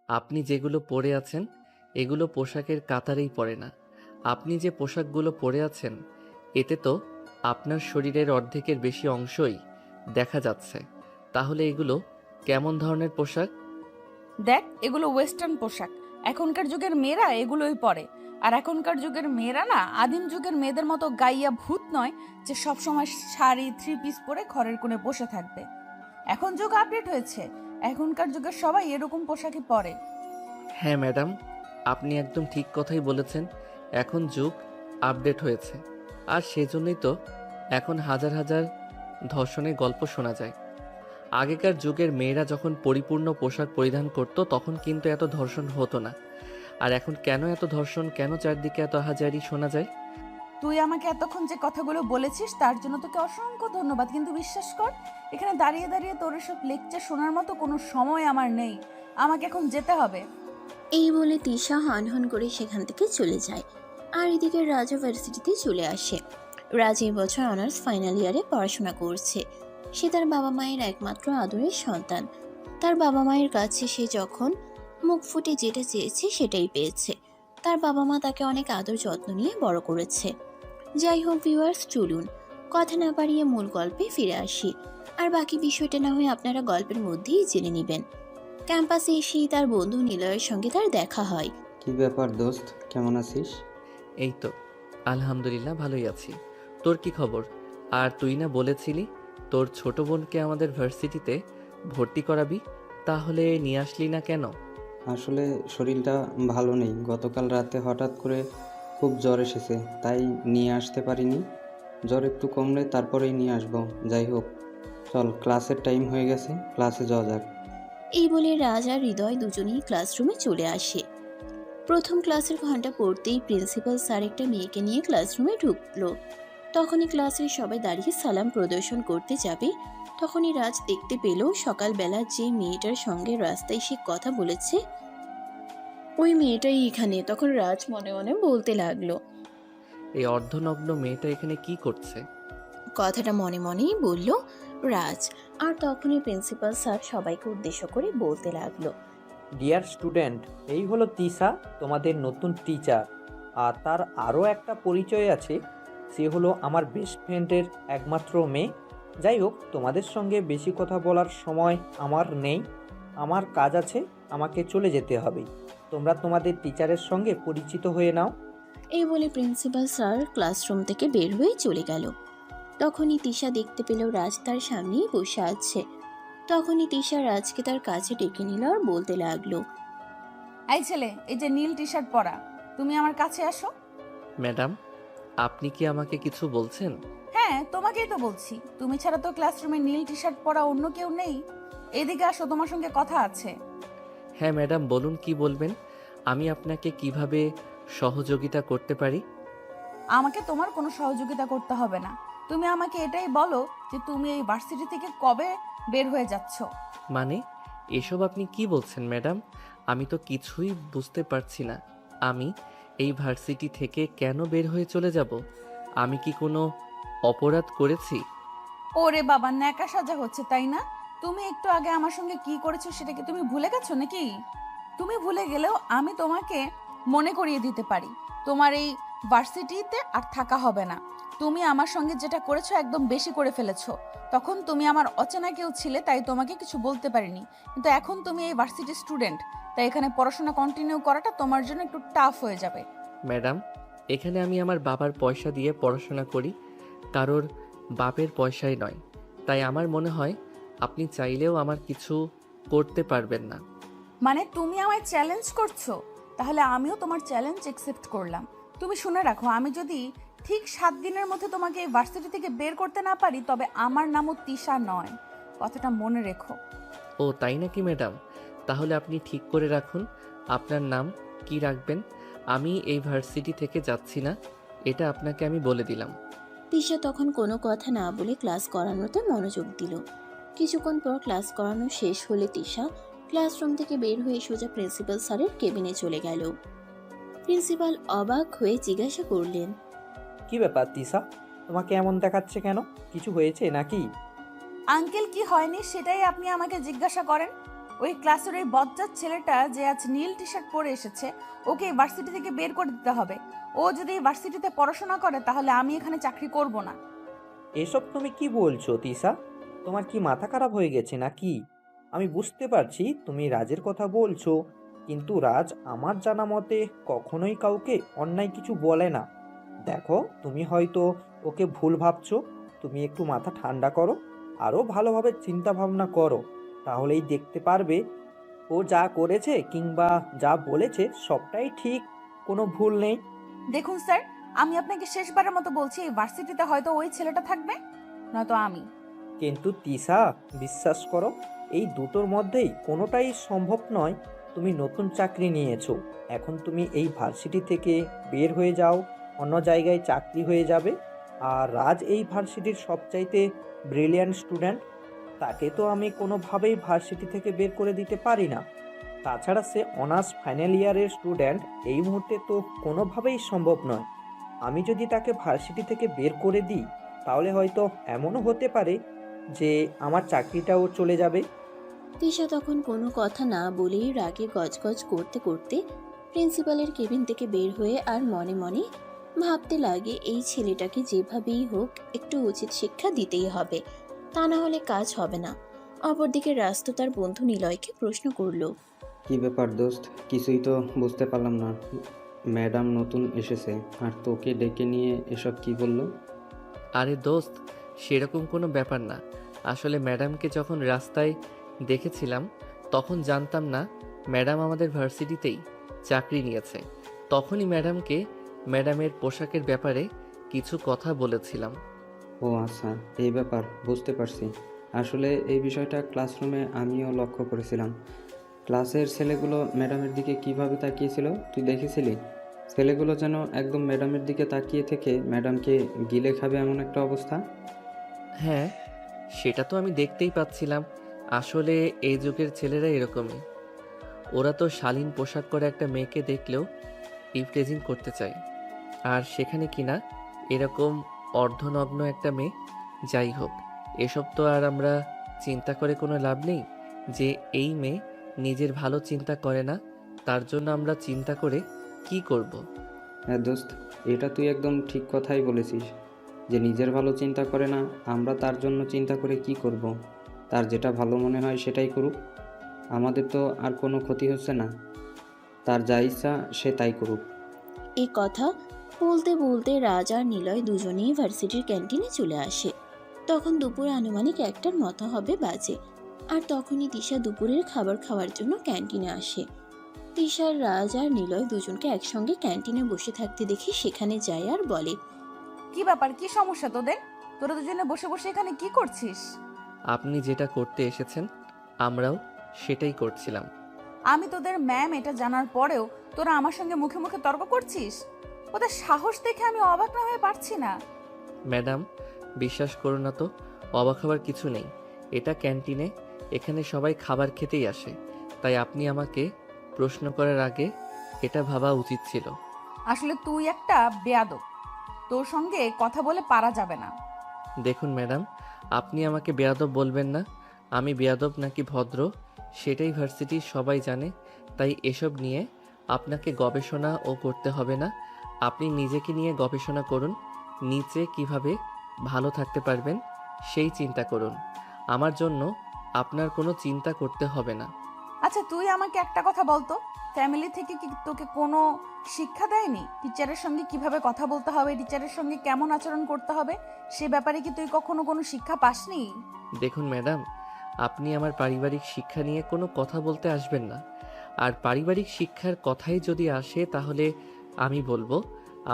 আপনি যেগুলো পরে আছেন এগুলো পোশাকের কাতারেই পড়ে না। আপনি যে পোশাকগুলো পরে আছেন এতে তো আপনার শরীরের অর্ধেকের বেশি অংশই দেখা যাচ্ছে। তাহলে এগুলো কেমন ধরনের পোশাক? দেখ, এগুলো ওয়েস্টার্ন পোশাক। এখনকার যুগের মেয়েরা এগুলোই পরে। আর এখনকার যুগের মেয়েরা না আদিম যুগের মেয়েদের মতো গাইয়া ভূত নয়, যে সব সময় শাড়ি থ্রি পিস পরে ঘরের কোণে বসে থাকবে। এখন যুগ আপডেট হয়েছে, এখনকার যুগের সবাই এরকম পোশাকই পরে। হ্যাঁ ম্যাডাম, আপনি একদম ঠিক কথাই বলেছেন। এখন যুগ আপডেট হয়েছে, আর সেজন্যই তো এখন হাজার হাজার ধর্ষণের গল্প শোনা যায়। আগেকার যুগের মেয়েরা যখন পরিপূর্ণ পোশাক পরিধান করত তখন কিন্তু এত ধর্ষণ হতো না। আর এখন কেন এত ধর্ষণ, কেন চারদিকে এত হাজারি শোনা যায়? তুই আমাকে এতক্ষণ যে কথাগুলো বলেছিস তার জন্য তোকে অসংখ্য ধন্যবাদ, কিন্তু বিশ্বাস কর, এখানে দাঁড়িয়ে দাঁড়িয়ে তোর এসব লেকচার শোনার মতো কোনো সময় আমার নেই। আমাকে এখন যেতে হবে। এই বলে তিশা হন করে সেখান থেকে চলে যায়। আর এদিকে রাজ ভার্সিটিতে চলে আসে। রাজ এই বছর অনার্স ফাইনাল ইয়ারে পড়াশোনা করছে। সে তার বাবা মায়ের একমাত্র আদরের সন্তান। তার বাবা মায়ের কাছে সে যখন মুখ ফুটে যেটা চেয়েছে সেটাই পেয়েছে। তার বাবা মা তাকে অনেক আদর যত্ন নিয়ে বড় করেছে। যাই হোক ভিউয়ার্স, চলুন কথা না বাড়িয়ে মূল গল্পে ফিরে আসি। আর বাকি বিষয়টা না হয় আপনারা গল্পের মধ্যেই জেনে নেবেন। ক্যাম্পাসে এসেই তার বন্ধু নিলয়ের সঙ্গে তার দেখা হয়। কি ব্যাপার দোস্ত, কেমন আছিস? এই তো আলহামদুলিল্লাহ ভালোই আছি। তোর কি খবর? আর তুই না বলেছিলি তোর ছোট বোনকে আমাদের ভার্সিটিতে ভর্তি করাবি, তাহলে নিয়ে আসলি না কেন? আসলে শরীরটা ভালো নেই, গতকাল রাতে হঠাৎ করে খুব জ্বর এসেছে, তাই নিয়ে আসতে পারিনি। জ্বর একটু কমলে তারপরেই নিয়ে আসবো। যাই হোক, চল, ক্লাসের টাইম হয়ে গেছে, ক্লাসে যাওয়া যাক। এই বলে রাজ আর হৃদয় দুজনেই ক্লাসরুমে চলে আসে। প্রথম ক্লাসের ঘন্টা পড়তেই প্রিন্সিপাল স্যার একটা মেয়েকে নিয়ে ক্লাসরুমে ঢুকলো। তখনই ক্লাসের সবাই দাঁড়িয়ে সালাম প্রদর্শন করতে যাবে, তখনই রাজ দেখতে পেল সকালবেলা যে মেয়েটার সঙ্গে রাস্তায় সে কথা বলেছে ওই মেয়েটাই এখানে। তখন রাজ মনে মনে বলতে লাগলো। এই অর্ধনগ্ন মেয়েটা এখানে কি করছে? কথাটা মনে মনেই বলল রাজ। আর তখনই প্রিন্সিপাল স্যার সবাইকে উদ্দেশ্য করে বলতে লাগলো। ডিয়ার স্টুডেন্ট, এই হলো তিশা, তোমাদের নতুন টিচার। আর তার আরও একটা পরিচয় আছে, সে হলো আমার বেস্ট ফ্রেন্ডের একমাত্র মেয়ে। যাই হোক, তোমাদের সঙ্গে বেশি কথা বলার সময় আমার নেই, আমার কাজ আছে, আমাকে চলে যেতে হবে। তোমরা তোমাদের টিচারের সঙ্গে পরিচিত হয়ে নাও। এই বলে প্রিন্সিপাল স্যার ক্লাসরুম থেকে বের হয়ে চলে গেল। তখনই তিশা দেখতে পেল রাজ তার সামনেই বসে আছে। তখনই তিশা রাজকে তার কাছে ডেকে নিল আর বলতে লাগলো। এই ছেলে, এই যে নীল টি শার্ট পরা, তুমি আমার কাছে আসো। ম্যাডাম, আপনি কি আমাকে কিছু বলছেন? হ্যাঁ, তোমাকেই তো বলছি। তুমি ছাড়া তো ক্লাসরুমে নীল টি শার্ট পরা অন্য কেউ নেই। এদিকে আসো, তোমার সঙ্গে কথা আছে। হ্যাঁ ম্যাডাম, বলুন কি বলবেন। আমি আপনাকে কিভাবে সহযোগিতা করতে পারি? আমাকে তোমার কোনো সহযোগিতা করতে হবে না। তুমি আমাকে এটাই বলো যে তুমি এই ভার্সিটি থেকে কবে বের হয়ে যাচ্ছ। মানে এসব আপনি কি বলছেন ম্যাডাম? আমি তো কিছুই বুঝতে পারছি না। আমি এই ভার্সিটি থেকে কেন বের হয়ে চলে যাব? আমি কি কোনো অপরাধ করেছি? ওরে বাবা, ন্যাকা সাজা হচ্ছে তাই না? তুমি একটু আগে আমার সঙ্গে কি করেছো সেটা কি তুমি ভুলে গেছো নাকি? তুমি ভুলে গেলেও আমি তোমাকে মনে করিয়ে দিতে পারি। তোমার এই ভার্সিটিতে আর থাকা হবে না। তুমি আমার সঙ্গে যেটা করেছো একদম বেশি করে ফেলেছো। তখন তুমি আমার অচেনা কেউ ছিলে, তাই তোমাকে কিছু বলতে পারিনি। কিন্তু এখন তুমি এই ভার্সিটির স্টুডেন্ট, তাই এখানে পড়াশোনা কন্টিনিউ করাটা তোমার জন্য একটু টাফ হয়ে যাবে। ম্যাডাম, এখানে আমি আমার বাবার পয়সা দিয়ে পড়াশোনা করি, কারোর বাপের পয়সায় নয়। তাই আমার মনে হয় আপনি চাইলেও আমার কিছু করতে পারবেন না। মানে তুমি আমায় চ্যালেঞ্জ করছো? তাহলে আমিও তোমার চ্যালেঞ্জ একসেপ্ট করলাম। তুমি শুনে রাখো, আমি যদি ঠিক 7 দিনের মধ্যে তোমাকে এই ভার্সিটি থেকে বের করতে না পারি, তবে আমার নামও তিশা নয়। কথাটা মনে রেখো। ও তাই নাকি ম্যাডাম? তাহলে আপনি ঠিক করে রাখুন আপনার নাম কি রাখবেন। আমি এই ভার্সিটি থেকে যাচ্ছি না, এটা আপনাকে আমি বলে দিলাম। তিশা তখন কোনো কথা না বলে ক্লাস করানোতে মনোযোগ দিল। কিছুক্ষণ পর ক্লাস করানো শেষ হলে তিশা ক্লাসরুম থেকে বের হয়ে সোজা প্রিন্সিপাল স্যারের কেবিনে চলে গেল। প্রিন্সিপাল অবাক হয়ে জিজ্ঞাসা করলেন। কি ব্যাপার তিশা, তোমাকে এমন দেখাচ্ছে কেন? কিছু হয়েছে নাকি? আঙ্কেল কি হয়নি সেটাই আপনি আমাকে জিজ্ঞাসা করেন। ওই ক্লাসের ওই বজ্জাত ছেলেটা যে আজ নীল টি শার্ট পরে এসেছে, ওকে এই ভার্সিটি থেকে বের করে দিতে হবে। ও যদি এই ভার্সিটিতে পড়াশোনা করে তাহলে আমি এখানে চাকরি করব না। এসব তুমি কি বলছো তিশা? তোমার কি মাথা খারাপ হয়ে গেছে নাকি? আমি বুঝতে পারছি তুমি রাজের কথা বলছো, কিন্তু রাজ আমার জানা মতে কখনোই কাউকে অন্যায় কিছু বলে না। দেখো, তুমি হয়তো ওকে ভুল ভাবছো। তুমি একটু মাথা ঠান্ডা করো, আরও ভালোভাবে চিন্তা ভাবনা করো, তাহলেই দেখতে পারবে ও যা করেছে কিংবা যা বলেছে সবটাই ঠিক, কোনো ভুল নেই। দেখুন স্যার, আমি আপনাকে শেষবারের মতো বলছি, এই ভার্সিটিতে হয়তো ওই ছেলেটা থাকবে, নয়তো আমি। কিন্তু তিশা, বিশ্বাস করো, এই দুটোর মধ্যেই কোনোটাই সম্ভব নয়। তুমি নতুন চাকরি নিয়েছো, এখন তুমি এই ভার্সিটি থেকে বের হয়ে যাও, অন্য জায়গায় চাকরি হয়ে যাবে। আর রাজ এই ভার্সিটির সবচাইতে ব্রিলিয়ান্ট স্টুডেন্ট, তাকে তো আমি কোনোভাবেই ভার্সিটি থেকে বের করে দিতে পারি না। তাছাড়া সে অনার্স ফাইনাল ইয়ারের স্টুডেন্ট, এই মুহূর্তে তো কোনোভাবেই সম্ভব নয়। আমি যদি তাকে ভার্সিটি থেকে বের করে দিই, তাহলে হয়তো এমনও হতে পারে যে আমার চাকরিটাও চলে যাবে। তিশা তখন কোনো কথা না বলেই রাগে গজগজ করতে করতে প্রিন্সিপালের কেবিন থেকে বের হয়ে আর মনে মনে ভাবতে লাগে এই ছেলেটাকে যেভাবেই হোক একটু উচিত শিক্ষা দিতেই হবে, তা না হলে কাজ হবে না। অপরদিকে রাস্তু তার বন্ধু নিলয়কে প্রশ্ন করলো। কি ব্যাপার দোস্ত, কিছুই তো বুঝতে পারলাম না। ম্যাডাম নতুন এসেছে আর তোকে ডেকে নিয়ে এসব কি বললো? আরে দোস্ত, সেরকম কোনো ব্যাপার না। আসলে ম্যাডামকে যখন রাস্তায় দেখেছিলাম তখন জানতাম না ম্যাডাম আমাদের ভার্সিটিতেই চাকরি নিয়েছে। তখনই ম্যাডামকে ম্যাডামের পোশাকের ব্যাপারে কিছু কথা বলেছিলাম। ও আচ্ছা, এই ব্যাপার, বুঝতে পারছি। আসলে এই বিষয়টা ক্লাসরুমে আমিও লক্ষ্য করেছিলাম। ক্লাসের ছেলেগুলো ম্যাডামের দিকে কিভাবে তাকিয়েছিল তুই দেখেছিলি? ছেলেগুলো যেন একদম ম্যাডামের দিকে তাকিয়ে থেকে ম্যাডামকে গিলে খাবে এমন একটা অবস্থা। হ্যাঁ, সেটা তো আমি দেখতেই পাচ্ছিলাম। আসলে এই যুগের ছেলেরা এরকমই। ওরা তো শালীন পোশাক করে একটা মেয়েকে দেখলেও ইভটেজিং করতে চায়, আর সেখানে কিনা এরকম অর্ধনগ্ন একটা মেয়ে। যাই হোক, এসব তো আর আমরা চিন্তা করে কোনো লাভ নেই যে এই মেয়ে নিজের ভালো চিন্তা করে না, তার জন্য আমরা চিন্তা করে কি করব। হ্যাঁ দোস্ত, এটা তুই একদম ঠিক কথাই বলেছিস যে নিজের ভালো চিন্তা করে না, আমরা তার জন্য চিন্তা করে কি করব। তার যেটা ভালো মনে হয় সেটাই করুক, আমাদের তো আর কোনো ক্ষতি হচ্ছে না। তার যা ইচ্ছা সে তাই করুক। এই কথা বলতে বলতে রাজ আর নিলয় দুজনেই ভার্সিটির ক্যান্টিনে চলে আসে। তখন দুপুর আনুমানিক 1টার মতো হবে বাজে। আর তখনই তিশা দুপুরের খাবার খাওয়ার জন্য ক্যান্টিনে আসে। তিশার রাজ আর নিলয় দুজনকে একসঙ্গে ক্যান্টিনে বসে থাকতে দেখে সেখানে যায় আর বলে, কি ব্যাপার, কি সমস্যা তোদের? তোরা দুজনে বসে বসে এখানে কি করছিস? আপনি যেটা করতে এসেছেন আমরাও সেটাই করছিলাম। আমি তোদের ম্যাম এটা জানার পরেও তোরা আমার সঙ্গে মুখে মুখে তর্ক করছিস? ওদের সাহস দেখে আমি অবাক না হয়ে পারছি না। ম্যাডাম, বিশ্বাস করুন না তো, অবাক হওয়ার কিছু নেই। এটা ক্যান্টিনে, এখানে সবাই খাবার খেতেই আসে। তাই আপনি আমাকে প্রশ্ন করার আগে এটা ভাবা উচিত ছিল। আসলে তুই একটা বেয়াদব, তোর সঙ্গে কথা বলে পারা যাবে না। দেখুন ম্যাডাম, আপনি আমাকে বেয়াদব বলবেন না। আমি বেয়াদব নাকি ভদ্র সেটাই ভার্সিটির সবাই জানে। তাই এসব নিয়ে আপনাকে গবেষণাও করতে হবে না। আপনি নিজেকে নিয়ে গবেষণা করুন, নিচে কিভাবে ভালো থাকতে পারবেন সেই চিন্তা করুন। আমার জন্য আপনার কোনো চিন্তা করতে হবে না। আচ্ছা, তুই আমাকে একটা কথা বলতো, ফ্যামিলি থেকে কি তোকে কোনো শিক্ষা দেয়নি? টিচারের সঙ্গে কিভাবে কথা বলতে হবে, টিচারের সঙ্গে কেমন আচরণ করতে হবে, সে ব্যাপারে কি তুই কখনো কোনো শিক্ষা পাসনি? দেখুন ম্যাডাম, আপনি আমার পারিবারিক শিক্ষা নিয়ে কোনো কথা বলতে আসবেন না। আর পারিবারিক শিক্ষার কথাই যদি আসে তাহলে আমি বলবো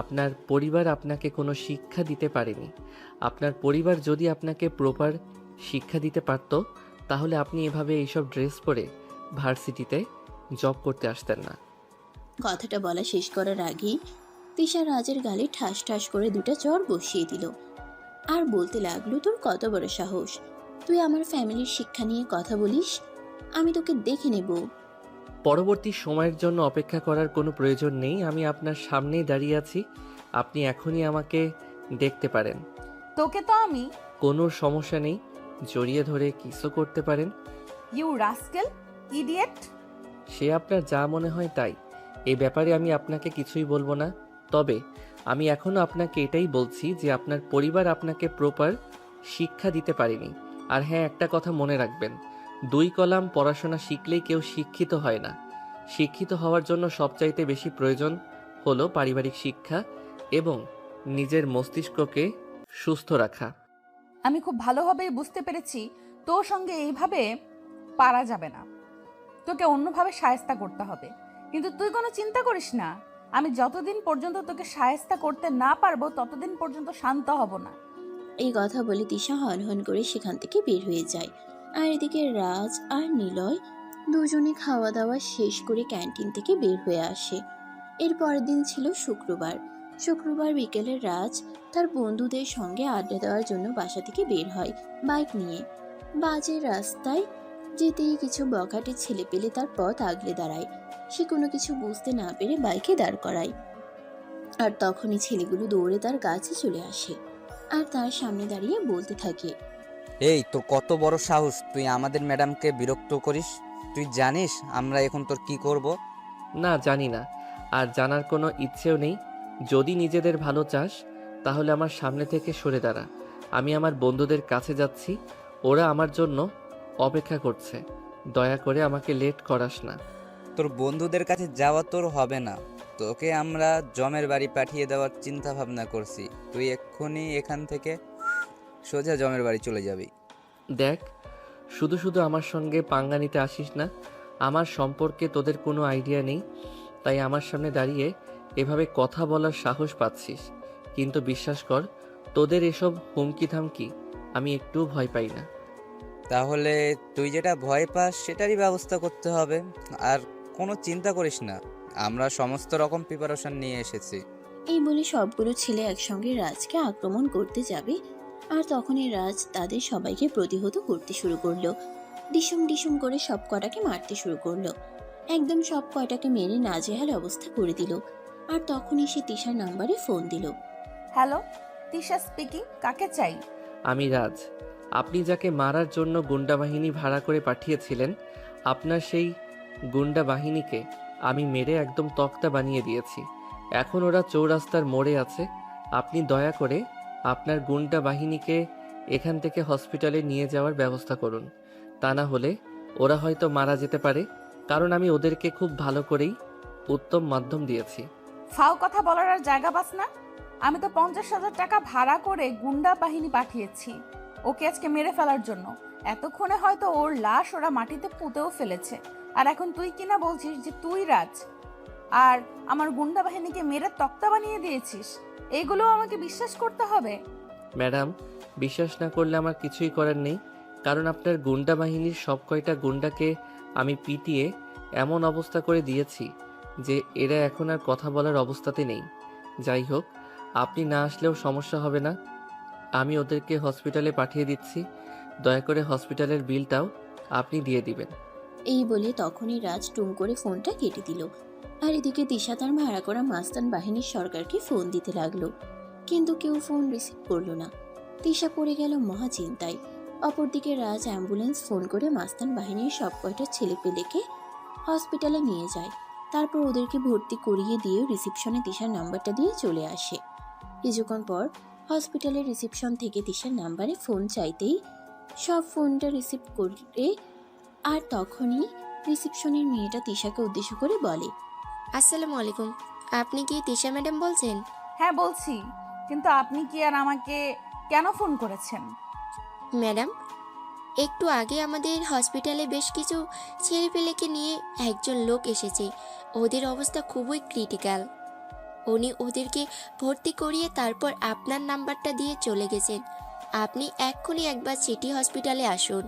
আপনার পরিবার আপনাকে কোনো শিক্ষা দিতে পারেনি। আপনার পরিবার যদি আপনাকে প্রপার শিক্ষা দিতে পারতো তাহলে আপনি এভাবে এইসব ড্রেস পরে ভার্সিটিতে জব করতে আসতেন না। কথাটা বলা শেষ করার আগেই তিশা রাজের গালে ঠাস ঠাস করে 2টা চড় বসিয়ে দিল আর বলতে লাগলো, তোর কত বড় সাহস, তুই আমার ফ্যামিলির শিক্ষা নিয়ে কথা বলিস? আমি তোকে দেখে নেব। পরবর্তী সময়ের জন্য অপেক্ষা করার কোনো প্রয়োজন নেই। আমি আপনার সামনেই দাঁড়িয়ে আছি, আপনি এখনই আমাকে দেখতে পারেন। তোকে তো আমি কোনো সমস্যা নেই, জড়িয়ে ধরে কিসও করতে পারেন। You rascal, idiot. সে আপনার যা মনে হয় তাই। এই ব্যাপারে আমি আপনাকে কিছুই বলবো না। তবে আমি এখনও আপনাকে এটাই বলছি যে আপনার পরিবার আপনাকে প্রপার শিক্ষা দিতে পারেনি। আর হ্যাঁ, একটা কথা মনে রাখবেন, 2 কলাম পড়াশোনা শিখলেই কেউ শিক্ষিত হয় না। শিক্ষিত হওয়ার জন্য সবচাইতে বেশি প্রয়োজন হলো পারিবারিক শিক্ষা এবং নিজের মস্তিষ্ককে সুস্থ রাখা। আমি খুব ভালোভাবেই বুঝতে পেরেছি তোর সঙ্গে এইভাবে পারা যাবে না, তোকে অন্যভাবে শায়েস্তা করতে হবে। কিন্তু তুই কোনো চিন্তা করিস না, আমি যতদিন পর্যন্ত তোকে শায়েস্তা করতে না পারবো ততদিন পর্যন্ত শান্ত হব না। এই কথা বলে তিশা হনহন করে সেখান থেকে বের হয়ে যায়। আর এদিকে রাজ আর নিলয় দুজনে খাওয়া দাওয়া শেষ করে ক্যান্টিন থেকে বের হয়ে আসে। এর পরের দিন ছিল শুক্রবার। শুক্রবার বিকেলে রাজ তার বন্ধুদের সঙ্গে আড্ডা দেওয়ার জন্য বাসা থেকে বের হয় বাইক নিয়ে। বাজে রাস্তায় যেতেই কিছু বখাটে ছেলে পেলে তার পথ আগলে দাঁড়ায়। সে কোনো কিছু বুঝতে না পেরে বাইকে দাঁড় করায়। আর তখনই ছেলেগুলো দৌড়ে তার কাছে চলে আসে আর তার সামনে দাঁড়িয়ে বলতে থাকে, এই তোর কত বড় সাহস, তুই আমাদের ম্যাডামকে বিরক্ত করিস? তুই জানিস আমরা এখন তোর কি করব? না, জানি না, আর জানার কোনো ইচ্ছেও নেই। যদি নিজেদের ভালো চাস তাহলে আমার সামনে থেকে সরে দাঁড়া। আমি আমার বন্ধুদের কাছে যাচ্ছি, ওরা আমার জন্য অপেক্ষা করছে। দয়া করে আমাকে লেট করাস না। তোর বন্ধুদের কাছে যাওয়া তোর হবে না, তোকে আমরা জমের বাড়ি পাঠিয়ে দেওয়ার চিন্তা ভাবনা করছি। তুই এক্ষুনি এখান থেকে সোজা জমের বাড়ি চলে যাবি। দেখ, শুধু শুধু আমার সঙ্গে পাঙ্গা নিতে আসিস না। আমার সম্পর্কে তোদের কোনো আইডিয়া নেই, তাই আমার সামনে দাঁড়িয়ে এভাবে কথা বলার সাহস পাচ্ছিস। কিন্তু বিশ্বাস কর, তোদের এসব হুমকি থামকি আমি একটুও ভয় পাই না। তাহলে তুই যেটা ভয় পাস সেটারই ব্যবস্থা করতে হবে। আর কোনো চিন্তা করিস না, আমরা সমস্ত রকম প্রিপারেশন নিয়ে এসেছি। এই বলে সবগুলো ছেলে একসঙ্গে রাজকে আক্রমণ করতে যাবে। আর তখনই রাজ তাদের সবাইকে প্রতিহত করতে শুরু করলো। ডিসুম ডিসুম করে সব কটাকে মারতে শুরু করলো। একদম সব কয়টাকে মেরে নাজেহাল অবস্থা করে দিল। আর তখনই সে তিশার নাম্বারে ফোন দিল। হ্যালো, তিশা স্পিকিং, কাকে চাই? আমি রাজ। আপনি যাকে মারার জন্য গুন্ডা বাহিনী ভাড়া করে পাঠিয়েছিলেন, আপনার সেই গুন্ডা বাহিনীকে আমি মেরে একদম তক্তা বানিয়ে দিয়েছি। এখন ওরা চৌরাস্তার মোড়ে আছে। আপনি দয়া করে আপনার গুন্ডা বাহিনীকে এখান থেকে হসপিটালে নিয়ে যাওয়ার ব্যবস্থা করুন। তা না হলে ওরা হয়তো মারা যেতে পারে, কারণ আমি ওদেরকে খুব ভালো করেই উত্তম মাধ্যম দিয়েছি। ফাও কথা বলার আর জায়গা পাস না। আমি তো 50,000 টাকা ভাড়া করে গুন্ডা বাহিনী পাঠিয়েছি ওকে আজকে মেরে ফেলার জন্য। এতক্ষণে হয়তো ওর লাশ ওরা মাটিতে পুঁতেও ফেলেছে। আর এখন তুই কিনা বলছিস যে তুই রাজ আর আমার গুন্ডা বাহিনীকে মেরে তক্তা বানিয়ে দিয়েছিস। এগুলো আমাকে বিশ্বাস করতে হবে? ম্যাডাম, বিশ্বাস না করলে আমার কিছুই করার নেই, কারণ আপনার গুন্ডা বাহিনীর সব কয়টা গুন্ডাকে আমি পিটিয়ে এমন অবস্থা করে দিয়েছি যে এরা এখন আর কথা বলার অবস্থাতে নেই। যাই হোক, আপনি না আসলেও সমস্যা হবে না। আমি ওদেরকে হসপিটালে পাঠিয়ে দিচ্ছি। দয়া করে হসপিটালের বিলটাও আপনি দিয়ে দিবেন। এই বলে তখনই রাজ টুম করে ফোনটা কেটে দিল। আর এদিকে দিশা তার ভাড়া করা মাস্তান বাহিনীর সরকারকে ফোন দিতে লাগলো, কিন্তু কেউ ফোন রিসিভ করলো না। দিশা পড়ে গেল মহা চিন্তায়। অপরদিকে রাজ অ্যাম্বুলেন্স ফোন করে মাস্তান বাহিনীর সব কয়টা ছেলেপেলেকে হসপিটালে নিয়ে যায়। তারপর ওদেরকে ভর্তি করিয়ে দিয়ে রিসিপশনে দিশার নাম্বারটা দিয়ে চলে আসে। কিছুক্ষণ পর হসপিটালের রিসিপশন থেকে দিশার নাম্বারে ফোন চাইতেই সব ফোনটা রিসিভ করে। আর তখনই রিসিপশনের মেয়েটা তিশাকে উদ্দেশ্য করে বলে, আসসালামু আলাইকুম, আপনি কি তিশা ম্যাডাম বলছেন? হ্যাঁ বলছি, কিন্তু আপনি কি আর আমাকে কেন ফোন করেছেন? ম্যাডাম, একটু আগে আমাদের হসপিটালে বেশ কিছু ছেলেপেলেকে নিয়ে একজন লোক এসেছে। ওদের অবস্থা খুবই ক্রিটিক্যাল। উনি ওদেরকে ভর্তি করিয়ে তারপর আপনার নাম্বারটা দিয়ে চলে গেছেন। আপনি এক্ষুনি একবার সিটি হসপিটালে আসুন।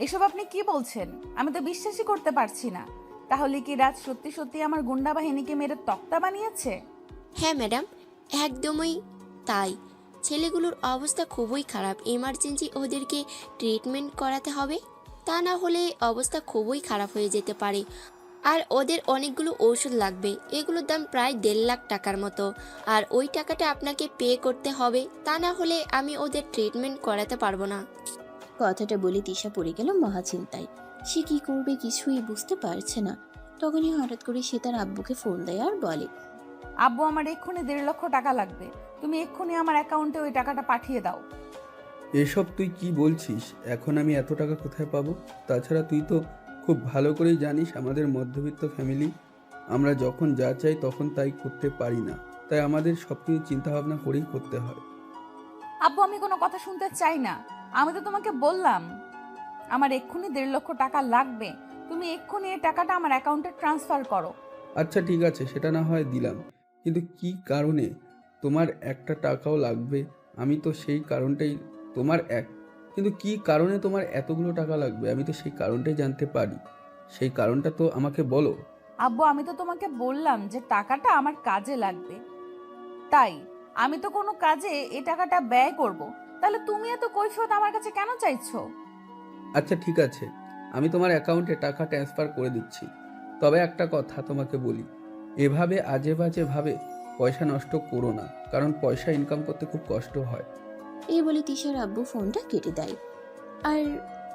এসব আপনি কি বলছেন? আমি তো বিশ্বাসই করতে পারছি না। তাহলে কি রাজ সত্যি সত্যি আমার গুন্ডা বাহিনীকে মেরে তক্তা বানিয়েছে? হ্যাঁ ম্যাডাম, একদমই তাই। ছেলেগুলোর অবস্থা খুবই খারাপ। ইমার্জেন্সি ওদেরকে ট্রিটমেন্ট করাতে হবে, তা না হলে অবস্থা খুবই খারাপ হয়ে যেতে পারে। আর ওদের অনেকগুলো ওষুধ লাগবে, এগুলোর দাম প্রায় 1.5 লাখ টাকার মতো। আর ওই টাকাটা আপনাকে পে করতে হবে, তা না হলে আমি ওদের ট্রিটমেন্ট করাতে পারবো না। কথাটা বলে তিশা পড়ে গেল মহাচিন্তায়। সে কি করবে কিছুই বুঝতে পারছে না। তখনই হঠাৎ করে সে তার আব্বুকে ফোন দেয় আর বলে, আব্বু, আমার এক্ষুনি 1.5 লক্ষ টাকা লাগবে। তুমি এক্ষুনি আমার অ্যাকাউন্টে ওই টাকাটা পাঠিয়ে দাও। এসব তুই কি বলছিস? এখন আমি এত টাকা কোথায় পাবো? তাছাড়া তুই তো খুব ভালো করেই জানিস আমাদের মধ্যবিত্ত ফ্যামিলি, আমরা যখন যা চাই তখন তাই করতে পারি না। তাই আমাদের সব কিছু চিন্তাভাবনা করেই করতে হয়। আব্বু, আমি কোনো কথা শুনতে চাই না। আমি তো তোমাকে বললাম আমার এক্ষুনি 1.5 লক্ষ টাকা লাগবে। তুমি এক্ষুনি এই টাকাটা আমার অ্যাকাউন্টে ট্রান্সফার করো। আচ্ছা ঠিক আছে, সেটা না হয় দিলাম, কিন্তু কি কারণে তোমার একটা টাকাও লাগবে? আমি তো সেই কারণটাই কিন্তু কি কারণে তোমার এতগুলো টাকা লাগবে আমি তো সেই কারণটাই জানতে পারি। সেই কারণটা তো আমাকে বলো। আব্বু, আমি তো তোমাকে বললাম যে টাকাটা আমার কাজে লাগবে, তাই আমি তো কোনো কাজে এই টাকাটা ব্যয় করব। তাহলে তুমি এত কৈফিয়ত আমার কাছে কেন চাইছো? আচ্ছা ঠিক আছে, আমি তোমার অ্যাকাউন্টে টাকা ট্রান্সফার করে দিচ্ছি। তবে একটা কথা তোমাকে বলি, এভাবে আজে বাজে ভাবে পয়সা নষ্ট করো না, কারণ পয়সা ইনকাম করতে খুব কষ্ট হয়। এই বলে তিশার আব্বু ফোনটা কেটে দেয় আর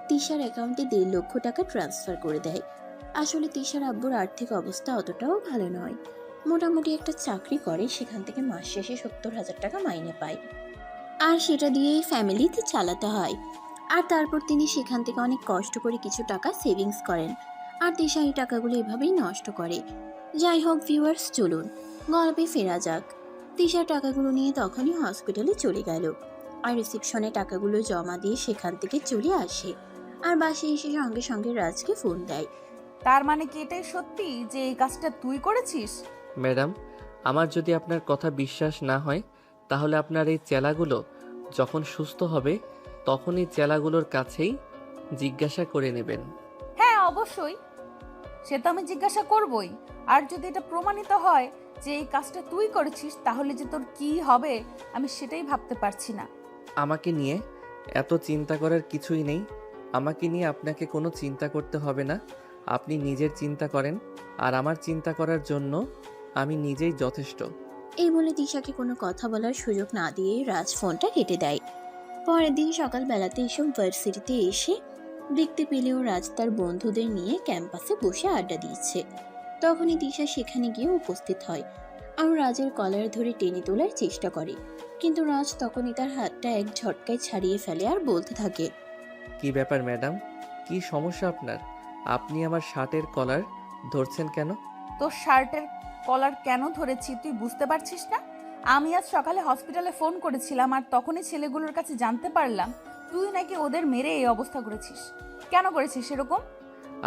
তিশার অ্যাকাউন্টে 1.5 লক্ষ টাকা ট্রান্সফার করে দেয়। আসলে তিশার আব্বুর আর্থিক অবস্থা অতটাও ভালো নয়। মোটামুটি একটা চাকরি করে, সেখান থেকে মাস শেষে 70,000 টাকা মাইনে পায়, আর সেটা দিয়েই ফ্যামিলিতে চালাতে হয়। আর তারপর তিনি সেখান থেকে অনেক কষ্ট করে কিছু টাকা সেভিংস করেন, আর তিশা এই টাকাগুলো এভাবেই নষ্ট করে। যাই হোক ভিউয়ার্স, চলুন গল্পে ফেরা যাক। তিশা টাকাগুলো নিয়ে তখনই হসপিটালে চলে গেল আর রিসেপশনে টাকাগুলো জমা দিয়ে সেখান থেকে চলে আসে। আর বাসায় এসে সঙ্গে সঙ্গে রাজকে ফোন দেয়। তার মানে কি এটাই সত্যি যে এই কাজটা তুই করেছিস? ম্যাডাম, আমার যদি আপনার কথা বিশ্বাস না হয় তাহলে আপনার এই চেলাগুলো যখন সুস্থ হবে তখন এই চেলাগুলোর কাছেই জিজ্ঞাসা করে নেবেন। হ্যাঁ, অবশ্যই, সে তো আমি জিজ্ঞাসা করবই। আর যদি এটা প্রমাণিত হয় যে এই কাজটা তুই করেছিস, তাহলে যে তোর কি হবে আমি সেটাই ভাবতে পারছি না। আমাকে নিয়ে এত চিন্তা করার কিছুই নেই। আমাকে নিয়ে আপনাকে কোনো চিন্তা করতে হবে না। আপনি নিজের চিন্তা করেন, আর আমার চিন্তা করার জন্য আমি নিজেই যথেষ্ট। এই বলে তিশাকে কোনো কথা বলার সুযোগ না দিয়ে রাজ ফোনটা কেটে দেয়। পরের দিন সকালবেলাতে এসব ভার্সিটিতে এসে দেখতে পেলেও রাজ তার বন্ধুদের নিয়ে ক্যাম্পাসে বসে আড্ডা দিচ্ছে। তখনই তিশা সেখানে গিয়ে উপস্থিত হয় আর রাজের কলার ধরে টেনে তোলার চেষ্টা করে, কিন্তু রাজ তখনই তার হাতটা এক ঝটকায় ছাড়িয়ে ফেলে আর বলতে থাকে, কি ব্যাপার ম্যাডাম, কি সমস্যা আপনার? আপনি আমার শার্টের কলার ধরছেন কেন? তোর শার্টের কলার কেন ধরেছি তুই বুঝতে পারছিস না? আমি আজ সকালে হসপিটালে ফোন করেছিলাম আর তখনই ছেলেগুলোর কাছে জানতে পারলাম তুই নাকি ওদের মেরে এই অবস্থা করেছিস। কেন করেছিস এরকম?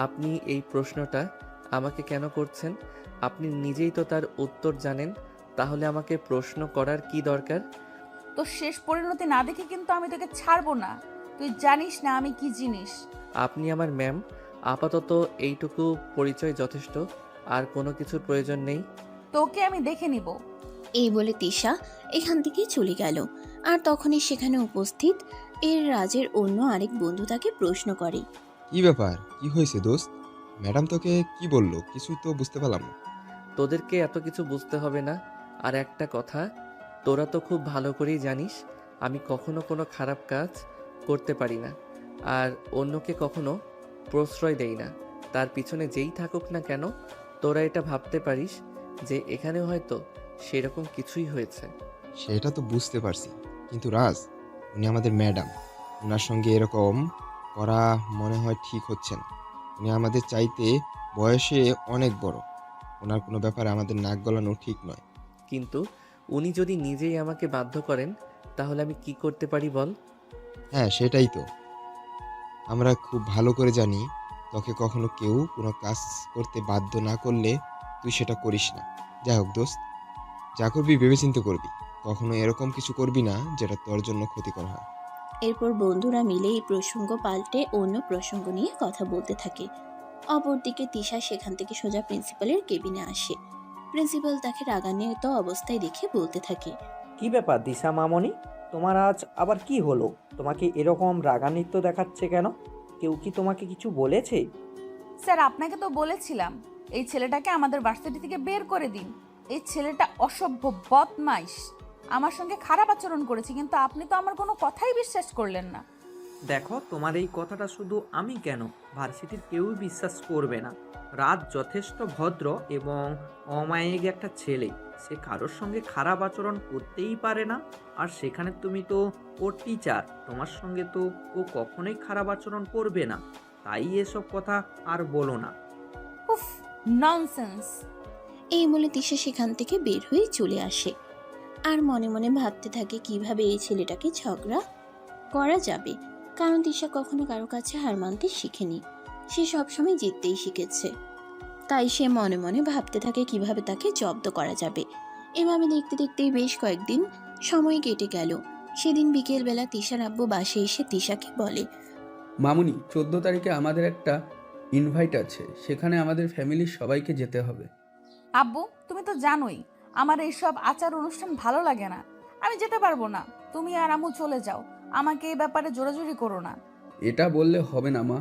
আপনি এই প্রশ্নটা আমাকে কেন করছেন? আপনি নিজেই তো তার উত্তর জানেন, তাহলে আমাকে প্রশ্ন করার কি দরকার? তোর শেষ পরিণতি না দেখে কিন্তু আমি তোকে ছাড়বো না। তুই জানিস না আমি কি জিনিস। আপনি আমার ম্যাম, আপাতত এইটুকু পরিচয় যথেষ্ট, আর কোনো কিছুর প্রয়োজন নেই। তোকে আমি দেখে নিব। এই বলে তিশা এখান থেকে চলে গেল। আর তখনই সেখানে উপস্থিত এর রাজের অন্য আরেক বন্ধু তাকে প্রশ্ন করে, কি ব্যাপার, কি হয়েছে দোস্ত? ম্যাডাম তোকে কি বললো? কিছুই তো বুঝতে পারলাম না। তোদেরকে এত কিছু বুঝতে হবে না। আর একটা কথা, তোরা তো খুব ভালো করেই জানিস আমি কখনো কোনো খারাপ কাজ করতে পারি না, আর অন্যকে কখনো প্রশ্রয় দেই না। তার পিছনে যেই থাকুক না কেন, তোরা এটা ভাবতে পারিস যে এখানে হয়তো সেরকম কিছুই হয়েছে। সেটা তো বুঝতে পারছি, কিন্তু রাজ, উনি আমাদের ম্যাডাম, ওনার সঙ্গে এরকম করা মনে হয় ঠিক হচ্ছে না। উনি আমাদের চাইতে বয়সে অনেক বড়, ওনার কোনো ব্যাপারে আমাদের নাক গলানো ঠিক নয়। কিন্তু উনি যদি নিজেই আমাকে বাধ্য করেন তাহলে আমি কি করতে পারি বল? হ্যাঁ সেটাই তো, আমরা খুব ভালো করে জানি তোকে কখনো কেউ কোনো কাজ করতে বাধ্য না করলে তুই সেটা করিস না। যাই হোক দোস্ত, যা করবি ভেবেচিন্তে করবি, কখনো এরকম কিছু করবি না যেটা তোর জন্য ক্ষতিকর হয়। এরপর বন্ধুরা মিলে এই প্রসঙ্গ পাল্টে অন্য প্রসঙ্গ নিয়ে কথা বলতে থাকে। অপরদিকে তিশা সেখান থেকে সোজা প্রিন্সিপালের কেবিনে আসে। প্রিন্সিপাল তাকে রাগান্বিত অবস্থায় দেখে বলতে থাকে, কি ব্যাপার দিশা মামনি, তোমার আজ আবার কি হলো? তোমাকে এরকম রাগান্বিত দেখাচ্ছে কেন? কেউ কি তোমাকে কিছু বলেছে? স্যার, আপনাকে তো বলেছিলাম এই ছেলেটাকে আমাদের ভার্সিটি থেকে বের করে দিন। এই ছেলেটা অসভ্য, বদমাইশ, আমার সঙ্গে খারাপ আচরণ করেছে, কিন্তু আপনি তো আমার কোনো কথাই বিশ্বাস করলেন না। দেখো, তোমার এই কথাটা শুধু আমি কেন, ভার্সিটির কেউই বিশ্বাস করবে না। রাজ যথেষ্ট ভদ্র এবং অমায়িক একটা ছেলে। সে কারোর সঙ্গে খারাপ আচরণ করতেই পারে না। আর সেখানে তুমি তো ওর টিচার, তোমার সঙ্গে তো ও কখনোই খারাপ আচরণ করবে না। তাই এসব কথা আর বলো না। উফ, ননসেন্স। এই বলে তিশা সেখান থেকে বের হয়ে চলে আসে। আর মনে মনে ভাবতে থাকে কিভাবে এই ছেলেটাকে ঝগড়া করা যাবে, কারণ তিশা কখনো কারো কাছে হার মানতে শিখেনি। সে সবসময় জিততেই শিখেছে। তাই সে মনে মনে ভাবতে থাকে কিভাবে তাকে জব্দ করা যাবে। এভাবে দেখতে দেখতেই বেশ কয়েকদিন সময় কেটে গেল। সেদিন বিকেলবেলা তিশার আব্বু বাসে এসে তিশাকে বলে, মামুনি 14 তারিখে আমাদের একটা ইনভাইট আছে, সেখানে আমাদের ফ্যামিলির সবাইকে যেতে হবে। আব্বু, তুমি তো জানোই আমার এইসব আচার অনুষ্ঠান ভালো লাগে না। আমি যেতে পারবো না। তুমি আর আম্মু চলে যাও, আমাকে এই ব্যাপারে জোরাজুরি করো না। এটা বললে হবে না মা,